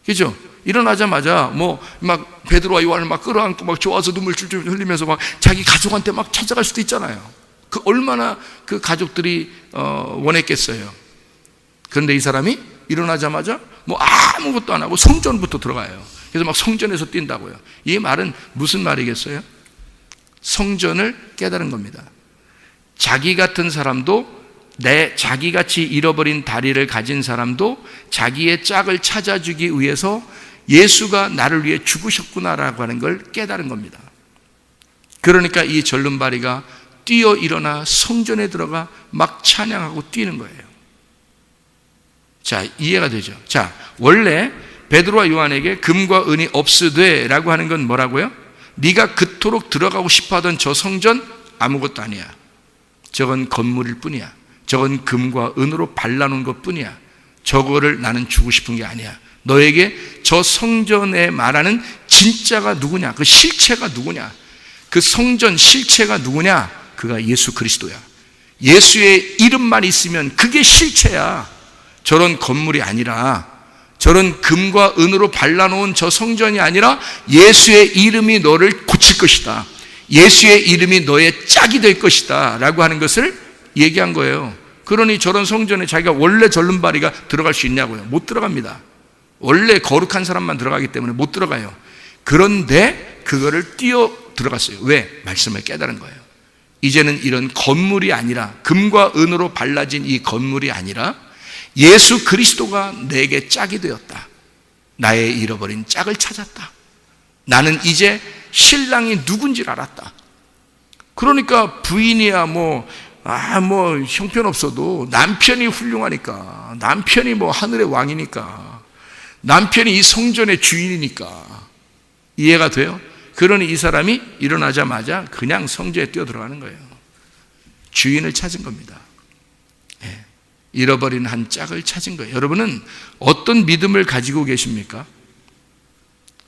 그죠? 일어나자마자 뭐 막 베드로와 요한을 막 끌어안고 막 좋아서 눈물 줄줄 흘리면서 막 자기 가족한테 막 찾아갈 수도 있잖아요. 그 얼마나 그 가족들이 원했겠어요. 그런데 이 사람이 일어나자마자 뭐 아무것도 안 하고 성전부터 들어가요. 그래서 막 성전에서 뛴다고요. 이 말은 무슨 말이겠어요? 성전을 깨달은 겁니다. 자기 같은 사람도, 자기같이 잃어버린 다리를 가진 사람도 자기의 짝을 찾아주기 위해서 예수가 나를 위해 죽으셨구나라고 하는 걸 깨달은 겁니다. 그러니까 이 절름발이가 뛰어 일어나 성전에 들어가 막 찬양하고 뛰는 거예요. 자, 이해가 되죠? 자, 원래 베드로와 요한에게 금과 은이 없으되 라고 하는 건 뭐라고요? 네가 그토록 들어가고 싶어하던 저 성전 아무것도 아니야. 저건 건물일 뿐이야. 저건 금과 은으로 발라놓은 것 뿐이야. 저거를 나는 주고 싶은 게 아니야. 너에게 저 성전에 말하는 진짜가 누구냐? 그 실체가 누구냐? 그 성전 실체가 누구냐? 그가 예수 그리스도야. 예수의 이름만 있으면 그게 실체야. 저런 건물이 아니라, 저런 금과 은으로 발라놓은 저 성전이 아니라 예수의 이름이 너를 고칠 것이다. 예수의 이름이 너의 짝이 될 것이다 라고 하는 것을 얘기한 거예요. 그러니 저런 성전에 자기가 원래 절름발이가 들어갈 수 있냐고요? 못 들어갑니다. 원래 거룩한 사람만 들어가기 때문에 못 들어가요. 그런데 그거를 뛰어 들어갔어요. 왜? 말씀을 깨달은 거예요. 이제는 이런 건물이 아니라, 금과 은으로 발라진 이 건물이 아니라 예수 그리스도가 내게 짝이 되었다. 나의 잃어버린 짝을 찾았다. 나는 이제 신랑이 누군지를 알았다. 그러니까 부인이야 뭐 형편없어도 남편이 훌륭하니까, 남편이 뭐 하늘의 왕이니까, 남편이 이 성전의 주인이니까. 이해가 돼요? 그러니 이 사람이 일어나자마자 그냥 성전에 뛰어 들어가는 거예요. 주인을 찾은 겁니다. 잃어버린 한 짝을 찾은 거예요. 여러분은 어떤 믿음을 가지고 계십니까?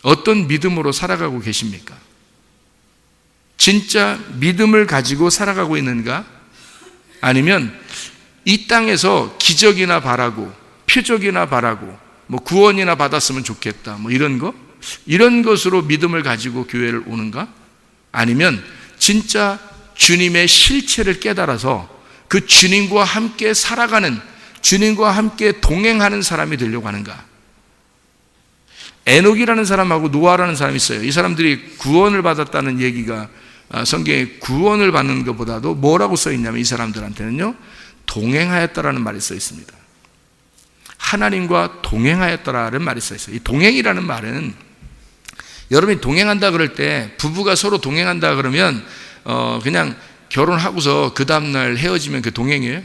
어떤 믿음으로 살아가고 계십니까? 진짜 믿음을 가지고 살아가고 있는가? 아니면 이 땅에서 기적이나 바라고, 표적이나 바라고, 뭐 구원이나 받았으면 좋겠다, 뭐 이런 것으로 믿음을 가지고 교회를 오는가? 아니면 진짜 주님의 실체를 깨달아서 그 주님과 함께 살아가는, 주님과 함께 동행하는 사람이 되려고 하는가? 에녹이라는 사람하고 노아라는 사람이 있어요. 이 사람들이 구원을 받았다는 얘기가 성경에 구원을 받는 것보다도 뭐라고 써 있냐면, 이 사람들한테는요, 동행하였다라는 말이 써 있습니다. 하나님과 동행하였다라는 말이 써 있어요. 이 동행이라는 말은, 여러분이 동행한다 그럴 때, 부부가 서로 동행한다 그러면 그냥 결혼하고서 그 다음날 헤어지면 그 동행이에요?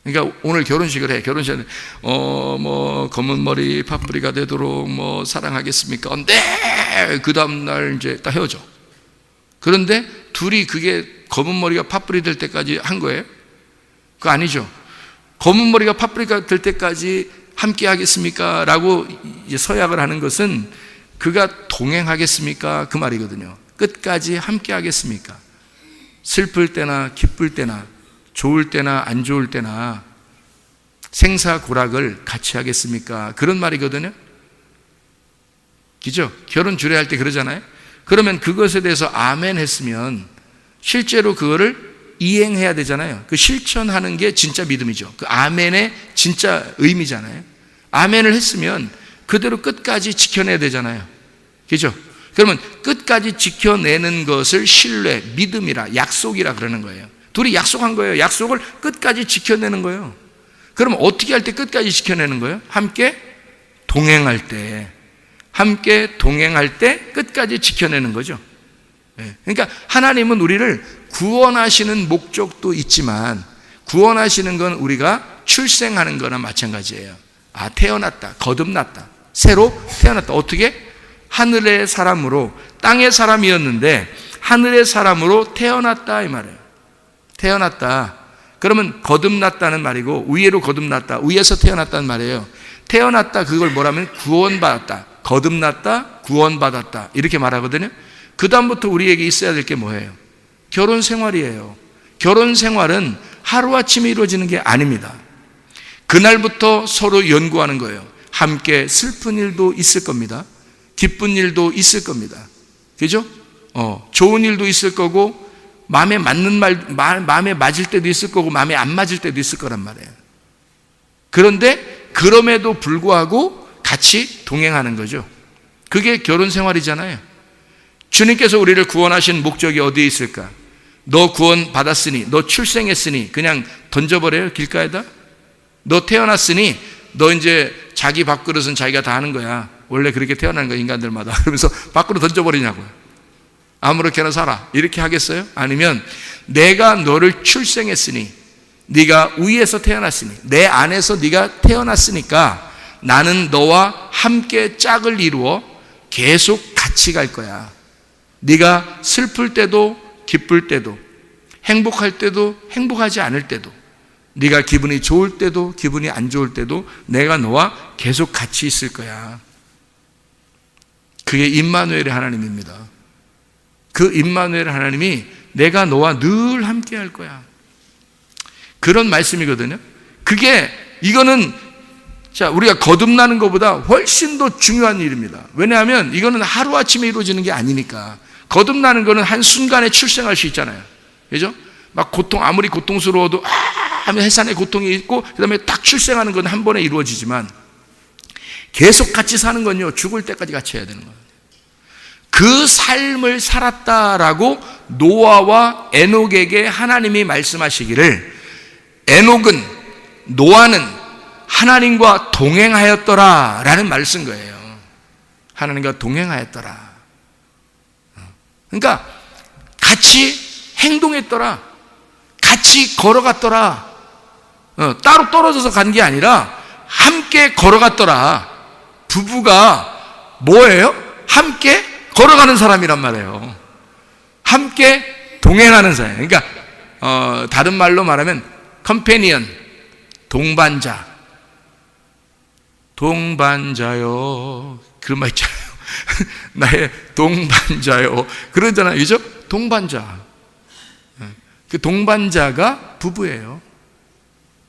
그러니까 오늘 결혼식을 해. 결혼식에 뭐 검은 머리 파뿌리가 되도록 뭐 사랑하겠습니까? 네. 그 다음날 이제 딱 헤어져. 그런데 둘이 그게 검은 머리가 파뿌리 될 때까지 한 거예요? 그거 아니죠. 검은 머리가 파뿌리가 될 때까지 함께 하겠습니까? 라고 이제 서약을 하는 것은 그가 동행하겠습니까? 그 말이거든요. 끝까지 함께 하겠습니까? 슬플 때나 기쁠 때나 좋을 때나 안 좋을 때나 생사고락을 같이 하겠습니까? 그런 말이거든요. 그죠? 결혼 주례할 때 그러잖아요. 그러면 그것에 대해서 아멘 했으면 실제로 그거를 이행해야 되잖아요. 그 실천하는 게 진짜 믿음이죠. 그 아멘의 진짜 의미잖아요. 아멘을 했으면 그대로 끝까지 지켜내야 되잖아요. 그죠? 그러면 끝까지 지켜내는 것을 신뢰, 믿음이라, 약속이라 그러는 거예요. 둘이 약속한 거예요. 약속을 끝까지 지켜내는 거예요. 그럼 어떻게 할 때 끝까지 지켜내는 거예요? 함께 동행할 때. 함께 동행할 때 끝까지 지켜내는 거죠. 그러니까 하나님은 우리를 구원하시는 목적도 있지만 구원하시는 건 우리가 출생하는 거나 마찬가지예요. 태어났다, 거듭났다, 새로 태어났다. 어떻게? 하늘의 사람으로, 땅의 사람이었는데 하늘의 사람으로 태어났다 이 말이에요. 태어났다. 그러면 거듭났다는 말이고 위에로 거듭났다, 위에서 태어났다는 말이에요. 태어났다, 그걸 뭐라면 구원받았다, 거듭났다, 구원받았다 이렇게 말하거든요. 그 다음부터 우리에게 있어야 될 게 뭐예요? 결혼 생활이에요. 결혼 생활은 하루아침에 이루어지는 게 아닙니다. 그날부터 서로 연구하는 거예요. 함께 슬픈 일도 있을 겁니다. 기쁜 일도 있을 겁니다. 그죠? 좋은 일도 있을 거고 마음에 맞는 마음에 맞을 때도 있을 거고 마음에 안 맞을 때도 있을 거란 말이에요. 그런데 그럼에도 불구하고 같이 동행하는 거죠. 그게 결혼 생활이잖아요. 주님께서 우리를 구원하신 목적이 어디에 있을까? 너 구원 받았으니, 너 출생했으니 그냥 던져버려요, 길가에다? 너 태어났으니 너 이제 자기 밥그릇은 자기가 다 하는 거야. 원래 그렇게 태어나는 거야, 인간들마다. 그러면서 밖으로 던져버리냐고요. 아무렇게나 살아. 이렇게 하겠어요? 아니면 내가 너를 출생했으니, 네가 위에서 태어났으니, 내 안에서 네가 태어났으니까 나는 너와 함께 짝을 이루어 계속 같이 갈 거야. 네가 슬플 때도 기쁠 때도, 행복할 때도 행복하지 않을 때도, 네가 기분이 좋을 때도 기분이 안 좋을 때도 내가 너와 계속 같이 있을 거야. 그게 임마누엘의 하나님입니다. 그 임마누엘 하나님이 내가 너와 늘 함께 할 거야. 그런 말씀이거든요. 이거는 우리가 거듭나는 것보다 훨씬 더 중요한 일입니다. 왜냐하면 이거는 하루아침에 이루어지는 게 아니니까. 거듭나는 거는 한순간에 출생할 수 있잖아요. 그죠? 막 아무리 고통스러워도 하면 해산의 고통이 있고 그 다음에 딱 출생하는 건 한 번에 이루어지지만 계속 같이 사는 건요, 죽을 때까지 같이 해야 되는 거예요. 그 삶을 살았다라고 노아와 에녹에게 하나님이 말씀하시기를, 노아는 하나님과 동행하였더라 라는 말씀 거예요. 하나님과 동행하였더라. 그러니까 같이 행동했더라, 같이 걸어갔더라. 따로 떨어져서 간 게 아니라 함께 걸어갔더라. 부부가 뭐예요? 함께 걸어가는 사람이란 말이에요. 함께 동행하는 사람. 그러니까 다른 말로 말하면 컴패니언, 동반자. 동반자요, 그런 말 있잖아요. 나의 동반자요, 그러잖아요. 그죠? 동반자. 그 동반자가 부부예요.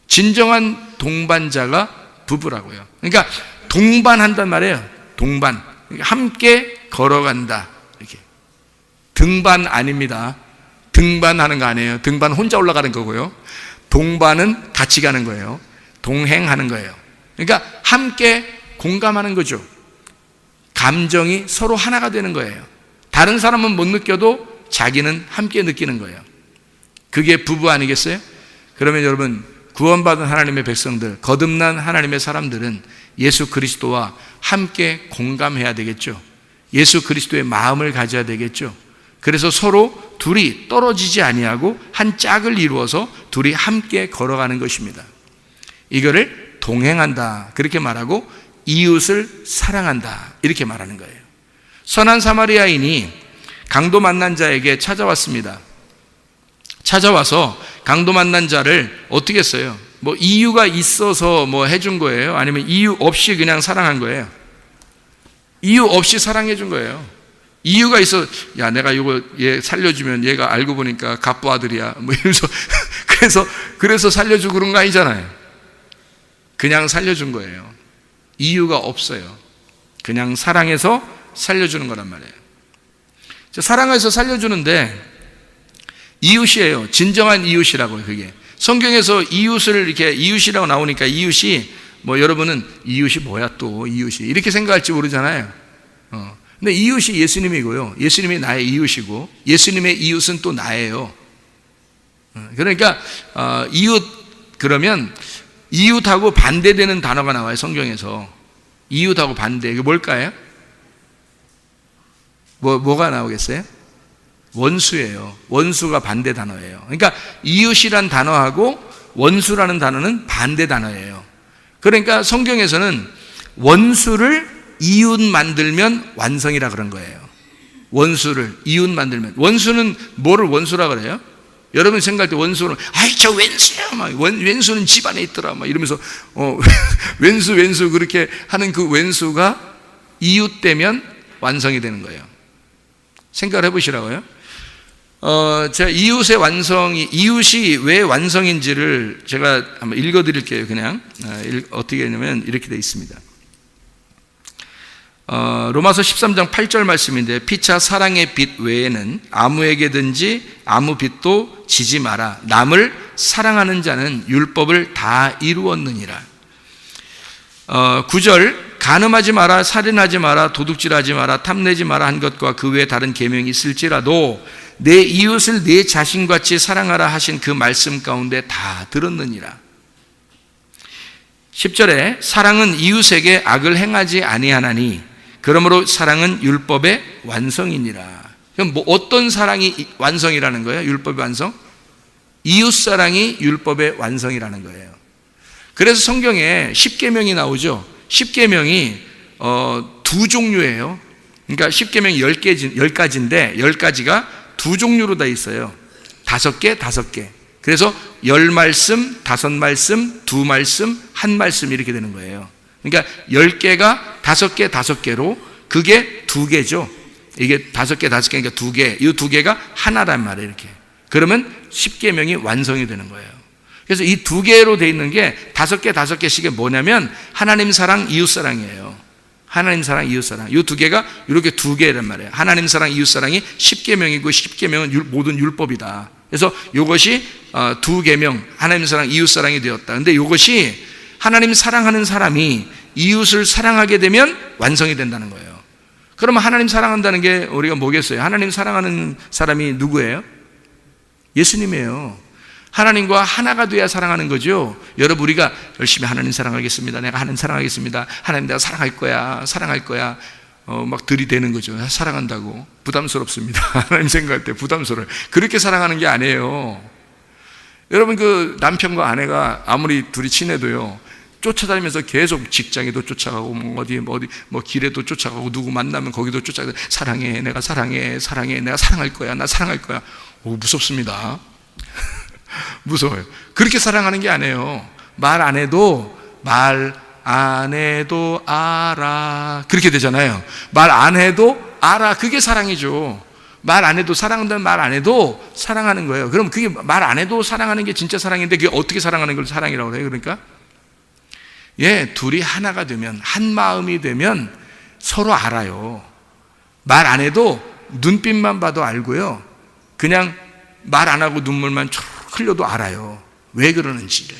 진정한 동반자가 부부라고요. 그러니까 동반한단 말이에요. 동반. 함께 걸어간다. 이렇게. 등반 아닙니다. 등반하는 거 아니에요. 등반 혼자 올라가는 거고요. 동반은 같이 가는 거예요. 동행하는 거예요. 그러니까 함께 공감하는 거죠. 감정이 서로 하나가 되는 거예요. 다른 사람은 못 느껴도 자기는 함께 느끼는 거예요. 그게 부부 아니겠어요? 그러면 여러분, 구원받은 하나님의 백성들, 거듭난 하나님의 사람들은 예수 그리스도와 함께 공감해야 되겠죠. 예수 그리스도의 마음을 가져야 되겠죠. 그래서 서로 둘이 떨어지지 아니하고 한 짝을 이루어서 둘이 함께 걸어가는 것입니다. 이거를 동행한다 그렇게 말하고 이웃을 사랑한다 이렇게 말하는 거예요. 선한 사마리아인이 강도 만난 자에게 찾아왔습니다. 찾아와서 강도 만난 자를 어떻게 했어요? 뭐 이유가 있어서 뭐 해준 거예요? 아니면 이유 없이 그냥 사랑한 거예요? 이유 없이 사랑해 준 거예요. 이유가 있어, 야, 내가 이거 얘 살려주면 얘가 알고 보니까 갑부 아들이야. 뭐 이러면서, 그래서 살려주고 그런 거 아니잖아요. 그냥 살려준 거예요. 이유가 없어요. 그냥 사랑해서 살려주는 거란 말이에요. 사랑해서 살려주는데 이웃이에요. 진정한 이웃이라고요, 그게. 성경에서 이웃을 이렇게 이웃이라고 나오니까 이웃이 뭐 여러분은 이웃이 뭐야 또 이웃이 이렇게 생각할지 모르잖아요. 근데 이웃이 예수님이고요. 예수님이 나의 이웃이고 예수님의 이웃은 또 나예요. 그러니까 이웃 그러면 이웃하고 반대되는 단어가 나와요. 성경에서. 이웃하고 반대. 이게 뭘까요? 뭐가 나오겠어요? 원수예요. 원수가 반대 단어예요. 그러니까 이웃이란 단어하고 원수라는 단어는 반대 단어예요. 그러니까 성경에서는 원수를 이웃 만들면 완성이라 그런 거예요. 원수를 이웃 만들면. 원수는 뭐를 원수라 그래요? 여러분 생각할 때 원수는 아이 저 왼수야 막 왼수는 집안에 있더라 막 이러면서 왼수 그렇게 하는 그 왼수가 이웃 되면 완성이 되는 거예요. 생각을 해보시라고요. 제가 이웃의 완성이, 이웃이 왜 완성인지를 제가 한번 읽어드릴게요. 그냥 어떻게 하냐면 이렇게 되어 있습니다. 로마서 13장 8절 말씀인데 피차 사랑의 빛 외에는 아무에게든지 아무 빛도 지지 마라. 남을 사랑하는 자는 율법을 다 이루었느니라. 9절 간음하지 마라, 살인하지 마라, 도둑질하지 마라, 탐내지 마라 한 것과 그 외에 다른 계명이 있을지라도 내 이웃을 내 자신같이 사랑하라 하신 그 말씀 가운데 다 들었느니라. 10절에 사랑은 이웃에게 악을 행하지 아니하나니 그러므로 사랑은 율법의 완성이니라. 그럼 뭐 어떤 사랑이 완성이라는 거예요? 율법의 완성? 이웃 사랑이 율법의 완성이라는 거예요. 그래서 성경에 10계명이 나오죠. 10계명이 두 종류예요. 그러니까 10계명이 10가지인데 10가지가 두 종류로 다 있어요. 5개. 그래서 10말씀, 5말씀, 2말씀, 1말씀 이렇게 되는 거예요. 그러니까 10개가 5개로 그게 2개죠. 이게 5개, 5개니까 2개. 이 2개가 하나란 말이에요. 이렇게. 그러면 10계명이 완성이 되는 거예요. 그래서 이 2개로 돼 있는 게 5개씩이 뭐냐면 하나님 사랑, 이웃 사랑이에요. 하나님 사랑, 이웃 사랑. 이 2개가 이렇게 2개란 말이에요. 하나님 사랑, 이웃 사랑이 10계명이고 10계명은 모든 율법이다. 그래서 이것이 2계명, 하나님 사랑, 이웃 사랑이 되었다. 근데 이것이 하나님 사랑하는 사람이 이웃을 사랑하게 되면 완성이 된다는 거예요. 그러면 하나님 사랑한다는 게 우리가 뭐겠어요? 하나님 사랑하는 사람이 누구예요? 예수님이에요. 하나님과 하나가 돼야 사랑하는 거죠. 여러분 우리가 열심히 하나님 사랑하겠습니다. 내가 하나님 사랑하겠습니다. 하나님 내가 사랑할 거야. 막 들이대는 거죠. 사랑한다고. 부담스럽습니다. 하나님 생각할 때 부담스러워요. 그렇게 사랑하는 게 아니에요. 여러분 그 남편과 아내가 아무리 둘이 친해도요. 쫓아다니면서 계속 직장에도 쫓아가고 어디 길에도 쫓아가고 누구 만나면 거기도 쫓아가고 사랑해, 내가 사랑해, 내가 사랑할 거야, 나 사랑할 거야. 오, 무섭습니다. 무서워요. 그렇게 사랑하는 게 아니에요. 말 안 해도 알아. 그렇게 되잖아요. 말 안 해도 알아. 그게 사랑이죠. 말 안 해도 사랑한다는 말 안 해도 사랑하는 거예요. 그럼 그게 말 안 해도 사랑하는 게 진짜 사랑인데 그게 어떻게 사랑하는 걸 사랑이라고 해요? 그러니까 둘이 하나가 되면 한 마음이 되면 서로 알아요. 말 안 해도 눈빛만 봐도 알고요. 그냥 말 안 하고 눈물만 쭉 흘려도 알아요. 왜 그러는지를.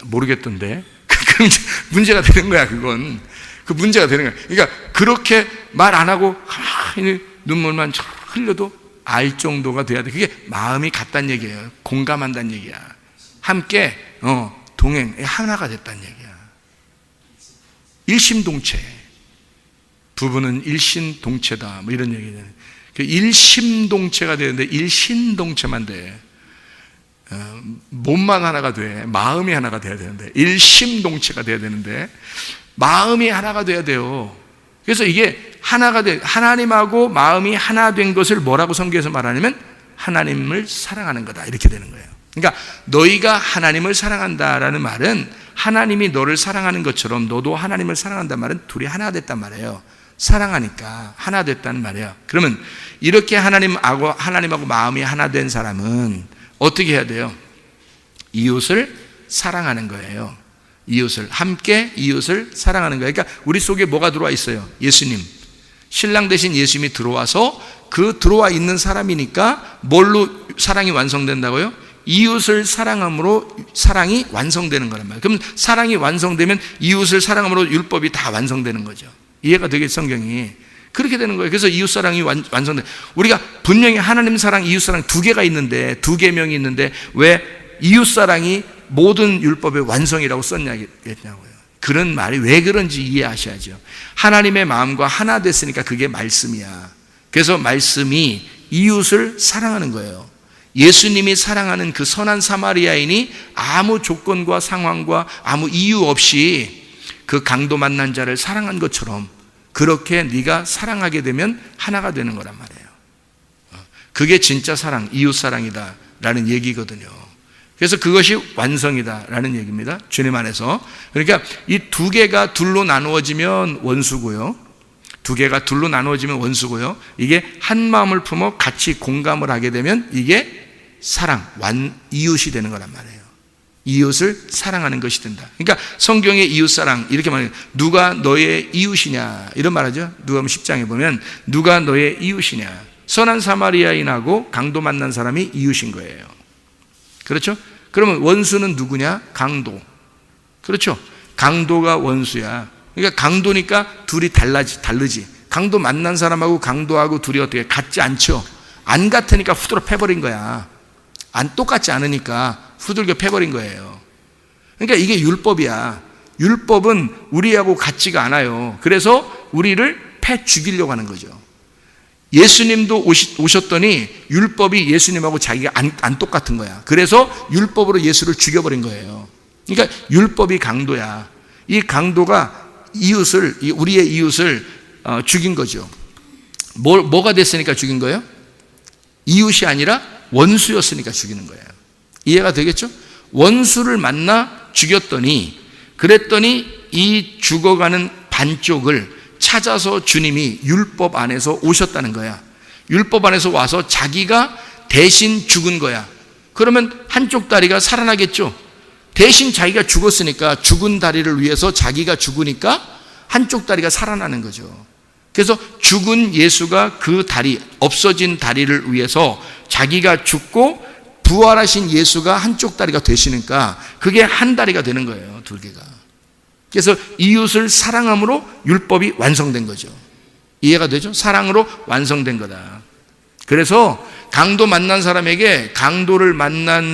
모르겠던데. 그럼 문제가 되는 거야, 그건. 그 문제가 되는 거야. 그러니까 그렇게 말 안 하고 가만히 눈물만 쭉 흘려도 알 정도가 돼야 돼. 그게 마음이 같다는 얘기예요. 공감한다는 얘기야. 함께 동행, 하나가 됐다는 얘기야. 일심동체. 부부는 일심동체다. 뭐 이런 얘기잖아요. 그 일심동체가 되는데 일신동체만 돼. 몸만 하나가 돼. 마음이 하나가 돼야 되는데 일심동체가 돼야 되는데 마음이 하나가 돼야 돼요. 그래서 이게 하나가 돼. 하나님하고 마음이 하나 된 것을 뭐라고 성경에서 말하냐면 하나님을 사랑하는 거다, 이렇게 되는 거예요. 그러니까 너희가 하나님을 사랑한다라는 말은 하나님이 너를 사랑하는 것처럼 너도 하나님을 사랑한다는 말은 둘이 하나 됐단 말이에요. 사랑하니까 하나 됐다는 말이에요. 그러면 이렇게 하나님하고 마음이 하나 된 사람은 어떻게 해야 돼요? 이웃을 사랑하는 거예요. 함께 이웃을 사랑하는 거예요. 그러니까 우리 속에 뭐가 들어와 있어요? 예수님, 신랑 되신 예수님이 들어와서 그 들어와 있는 사람이니까 뭘로 사랑이 완성된다고요? 이웃을 사랑함으로 사랑이 완성되는 거란 말이에요. 그럼 사랑이 완성되면 이웃을 사랑함으로 율법이 다 완성되는 거죠. 이해가 되겠죠, 성경이? 그렇게 되는 거예요. 그래서 이웃사랑이 완성돼. 우리가 분명히 하나님 사랑, 이웃사랑 두 개가 있는데, 두 계명이 있는데 왜 이웃사랑이 모든 율법의 완성이라고 썼냐고요. 그런 말이 왜 그런지 이해하셔야죠. 하나님의 마음과 하나 됐으니까 그게 말씀이야. 그래서 말씀이 이웃을 사랑하는 거예요. 예수님이 사랑하는 그 선한 사마리아인이 아무 조건과 상황과 아무 이유 없이 그 강도 만난 자를 사랑한 것처럼 그렇게 네가 사랑하게 되면 하나가 되는 거란 말이에요. 그게 진짜 사랑, 이웃 사랑이다 라는 얘기거든요. 그래서 그것이 완성이다 라는 얘기입니다, 주님 안에서. 그러니까 이 두 개가 둘로 나누어지면 원수고요, 두 개가 둘로 나누어지면 원수고요, 이게 한 마음을 품어 같이 공감을 하게 되면 이게 사랑, 이웃이 되는 거란 말이에요. 이웃을 사랑하는 것이 된다. 그러니까 성경의 이웃사랑 이렇게 말해요. 누가 너의 이웃이냐 이런 말하죠. 누가복음 10장에 보면 누가 너의 이웃이냐, 선한 사마리아인하고 강도 만난 사람이 이웃인 거예요. 그렇죠? 그러면 원수는 누구냐? 강도. 그렇죠? 강도가 원수야. 그러니까 강도니까 둘이 다르지. 강도 만난 사람하고 강도하고 둘이 어떻게 같지 않죠? 안 같으니까 후드로 패버린 거야. 안 똑같지 않으니까 후들겨 패버린 거예요. 그러니까 이게 율법이야. 율법은 우리하고 같지가 않아요. 그래서 우리를 패 죽이려고 하는 거죠. 예수님도 오셨더니 율법이 예수님하고 자기가 안 똑같은 거야. 그래서 율법으로 예수를 죽여버린 거예요. 그러니까 율법이 강도야. 이 강도가 우리의 이웃을 죽인 거죠. 뭐가 됐으니까 죽인 거예요? 이웃이 아니라 원수였으니까 죽이는 거예요. 이해가 되겠죠? 원수를 만나 죽였더니, 그랬더니 이 죽어가는 반쪽을 찾아서 주님이 율법 안에서 오셨다는 거야. 율법 안에서 와서 자기가 대신 죽은 거야. 그러면 한쪽 다리가 살아나겠죠? 대신 자기가 죽었으니까, 죽은 다리를 위해서 자기가 죽으니까 한쪽 다리가 살아나는 거죠. 그래서 죽은 예수가 그 다리, 없어진 다리를 위해서 자기가 죽고 부활하신 예수가 한쪽 다리가 되시니까 그게 한 다리가 되는 거예요, 두 개가. 그래서 이웃을 사랑함으로 율법이 완성된 거죠. 이해가 되죠? 사랑으로 완성된 거다. 그래서 강도를 만난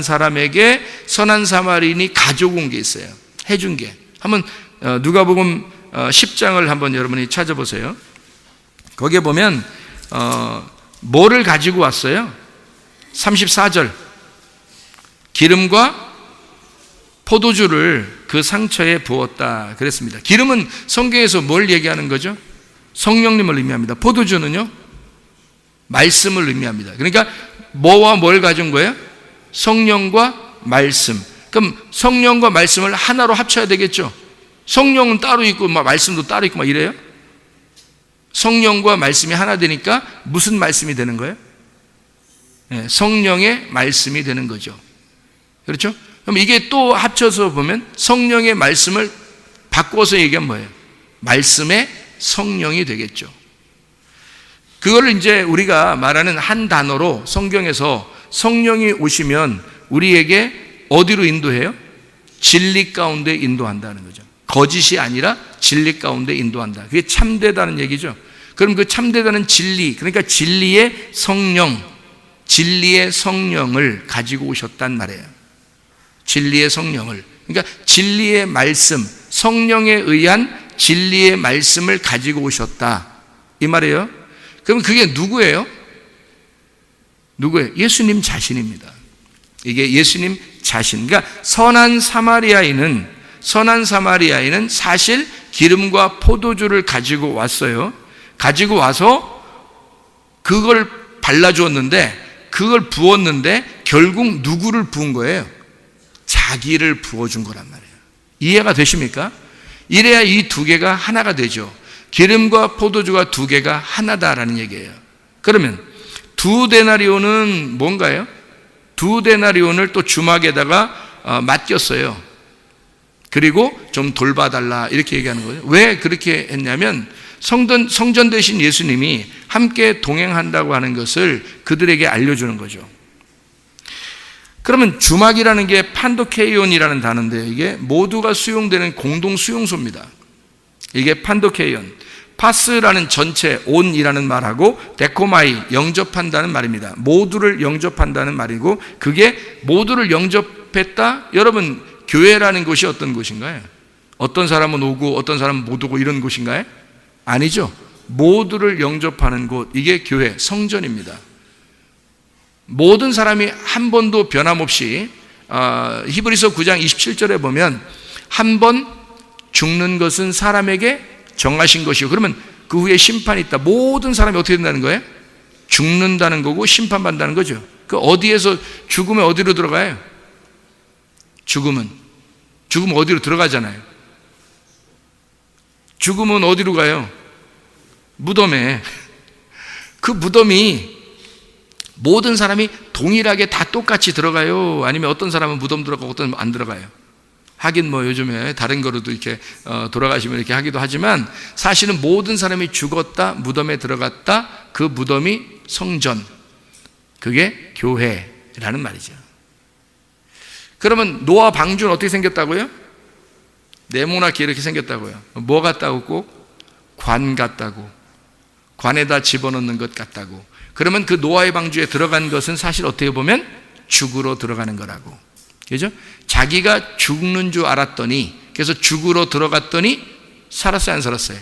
사람에게 선한 사마리인이 가져온 게 있어요. 해준 게. 한번 누가복음 10장을 한번 여러분이 찾아보세요. 거기에 보면 뭐를 가지고 왔어요? 34절, 기름과 포도주를 그 상처에 부었다 그랬습니다. 기름은 성경에서 뭘 얘기하는 거죠? 성령님을 의미합니다. 포도주는요? 말씀을 의미합니다. 그러니까 뭐와 뭘 가진 거예요? 성령과 말씀. 그럼 성령과 말씀을 하나로 합쳐야 되겠죠? 성령은 따로 있고 말씀도 따로 있고 이래요? 성령과 말씀이 하나 되니까 무슨 말씀이 되는 거예요? 네, 성령의 말씀이 되는 거죠. 그렇죠? 그럼 이게 또 합쳐서 보면 성령의 말씀을 바꿔서 얘기하면 뭐예요? 말씀의 성령이 되겠죠. 그거를 이제 우리가 말하는 한 단어로 성경에서 성령이 오시면 우리에게 어디로 인도해요? 진리 가운데 인도한다는 거죠. 거짓이 아니라 진리 가운데 인도한다. 그게 참되다는 얘기죠. 그럼 그 참되다는 진리, 그러니까 진리의 성령을 가지고 오셨단 말이에요. 진리의 성령을. 그러니까 진리의 말씀, 성령에 의한 진리의 말씀을 가지고 오셨다 이 말이에요. 그럼 그게 누구예요? 누구예요? 예수님 자신입니다. 이게 예수님 자신. 그러니까 선한 사마리아인은 사실 기름과 포도주를 가지고 왔어요. 가지고 와서 그걸 발라주었는데, 그걸 부었는데 결국 누구를 부은 거예요? 자기를 부어준 거란 말이에요. 이해가 되십니까? 이래야 이 두 개가 하나가 되죠. 기름과 포도주가 두 개가 하나다라는 얘기예요. 그러면 두 데나리온은 뭔가요? 두 데나리온을 또 주막에다가 맡겼어요. 그리고 좀 돌봐달라 이렇게 얘기하는 거예요. 왜 그렇게 했냐면 성전 되신 예수님이 함께 동행한다고 하는 것을 그들에게 알려주는 거죠. 그러면 주막이라는 게 판도케이온이라는 단어인데요, 이게 모두가 수용되는 공동 수용소입니다. 이게 판도케이온, 파스라는 전체, 온이라는 말하고 데코마이, 영접한다는 말입니다. 모두를 영접한다는 말이고, 그게 모두를 영접했다? 여러분, 교회라는 곳이 어떤 곳인가요? 어떤 사람은 오고 어떤 사람은 못 오고 이런 곳인가요? 아니죠. 모두를 영접하는 곳, 이게 교회, 성전입니다. 모든 사람이 한 번도 변함없이 히브리서 9장 27절에 보면 한 번 죽는 것은 사람에게 정하신 것이고, 그러면 그 후에 심판이 있다. 모든 사람이 어떻게 된다는 거예요? 죽는다는 거고 심판받는다는 거죠. 그 어디에서 죽으면 어디로 들어가요? 죽으면 어디로 들어가잖아요. 죽으면 어디로 가요? 무덤에. 그 무덤이 모든 사람이 동일하게 다 똑같이 들어가요? 아니면 어떤 사람은 무덤 들어가고 어떤 사람은 안 들어가요? 하긴 뭐 요즘에 다른 거로도 이렇게 돌아가시면 이렇게 하기도 하지만, 사실은 모든 사람이 죽었다, 무덤에 들어갔다, 그 무덤이 성전, 그게 교회라는 말이죠. 그러면 노아 방주는 어떻게 생겼다고요? 네모나게 이렇게 생겼다고요. 뭐 같다고? 꼭 관 같다고, 관에다 집어넣는 것 같다고. 그러면 그 노아의 방주에 들어간 것은 사실 어떻게 보면 죽으러 들어가는 거라고. 그죠? 자기가 죽는 줄 알았더니, 그래서 죽으러 들어갔더니 살았어요, 안 살았어요?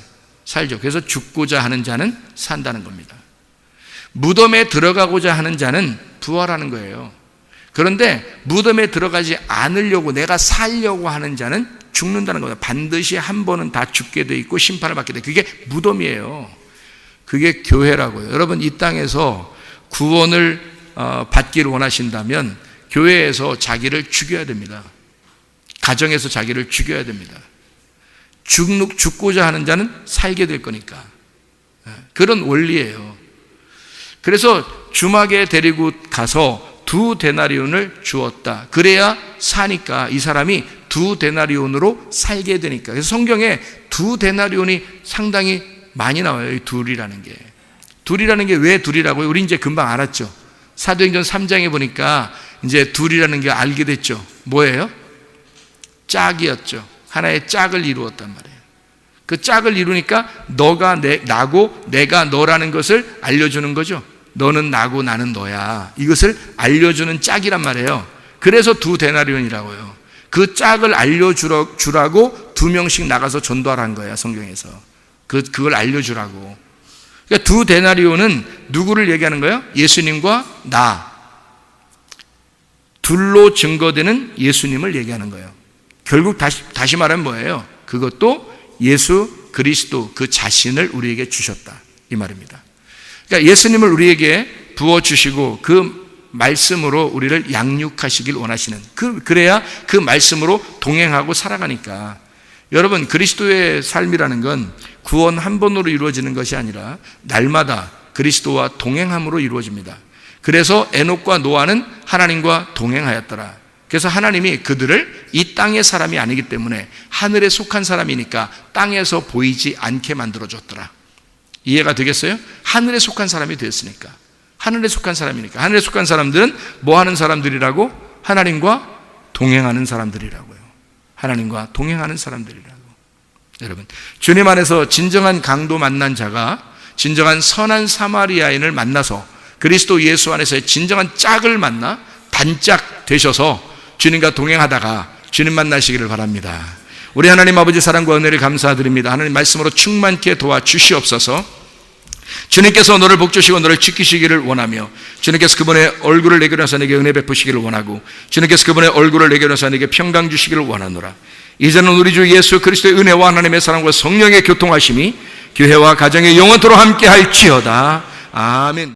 살죠. 그래서 죽고자 하는 자는 산다는 겁니다. 무덤에 들어가고자 하는 자는 부활하는 거예요. 그런데 무덤에 들어가지 않으려고, 내가 살려고 하는 자는 죽는다는 겁니다. 반드시 한 번은 다 죽게 돼 있고 심판을 받게 돼. 그게 무덤이에요. 그게 교회라고요. 여러분, 이 땅에서 구원을 받기를 원하신다면 교회에서 자기를 죽여야 됩니다. 가정에서 자기를 죽여야 됩니다. 죽고자 하는 자는 살게 될 거니까. 그런 원리예요. 그래서 주막에 데리고 가서 2 데나리온을 주었다. 그래야 사니까, 이 사람이 2 데나리온으로 살게 되니까. 그래서 성경에 2 데나리온이 상당히 많이 나와요. 이 둘이라는 게. 둘이라는 게 왜 둘이라고요? 우리 이제 금방 알았죠. 사도행전 3장에 보니까 이제 둘이라는 게 알게 됐죠. 뭐예요? 짝이었죠. 하나의 짝을 이루었단 말이에요. 그 짝을 이루니까 너가 나고 내가 너라는 것을 알려주는 거죠. 너는 나고 나는 너야. 이것을 알려주는 짝이란 말이에요. 그래서 2 데나리온이라고요. 그 짝을 알려주라고 2명씩 나가서 전도하라는 거야, 성경에서. 그걸 알려주라고. 그러니까 2 데나리온은 누구를 얘기하는 거예요? 예수님과 나. 둘로 증거되는 예수님을 얘기하는 거예요. 결국 다시 말하면 뭐예요? 그것도 예수 그리스도 그 자신을 우리에게 주셨다, 이 말입니다. 그러니까 예수님을 우리에게 부어주시고 그 말씀으로 우리를 양육하시길 원하시는, 그래야 그 말씀으로 동행하고 살아가니까. 여러분, 그리스도의 삶이라는 건 구원 한 번으로 이루어지는 것이 아니라 날마다 그리스도와 동행함으로 이루어집니다. 그래서 에녹과 노아는 하나님과 동행하였더라. 그래서 하나님이 그들을 이 땅의 사람이 아니기 때문에 하늘에 속한 사람이니까 땅에서 보이지 않게 만들어줬더라. 이해가 되겠어요? 하늘에 속한 사람이 되었으니까. 하늘에 속한 사람이니까. 하늘에 속한 사람들은 뭐 하는 사람들이라고? 하나님과 동행하는 사람들이라고요. 하나님과 동행하는 사람들이라고. 여러분, 주님 안에서 진정한 강도 만난 자가 진정한 선한 사마리아인을 만나서 그리스도 예수 안에서의 진정한 짝을 만나 단짝 되셔서 주님과 동행하다가 주님 만나시기를 바랍니다. 우리 하나님 아버지 사랑과 은혜를 감사드립니다. 하나님 말씀으로 충만케 도와주시옵소서. 주님께서 너를 복주시고 너를 지키시기를 원하며, 주님께서 그분의 얼굴을 내게 일어나서 내게 은혜 베푸시기를 원하고, 주님께서 그분의 얼굴을 내게 일어나서 내게 평강 주시기를 원하노라. 이제는 우리 주 예수 그리스도의 은혜와 하나님의 사랑과 성령의 교통하심이 교회와 가정에 영원토록 함께 할지어다. 아멘.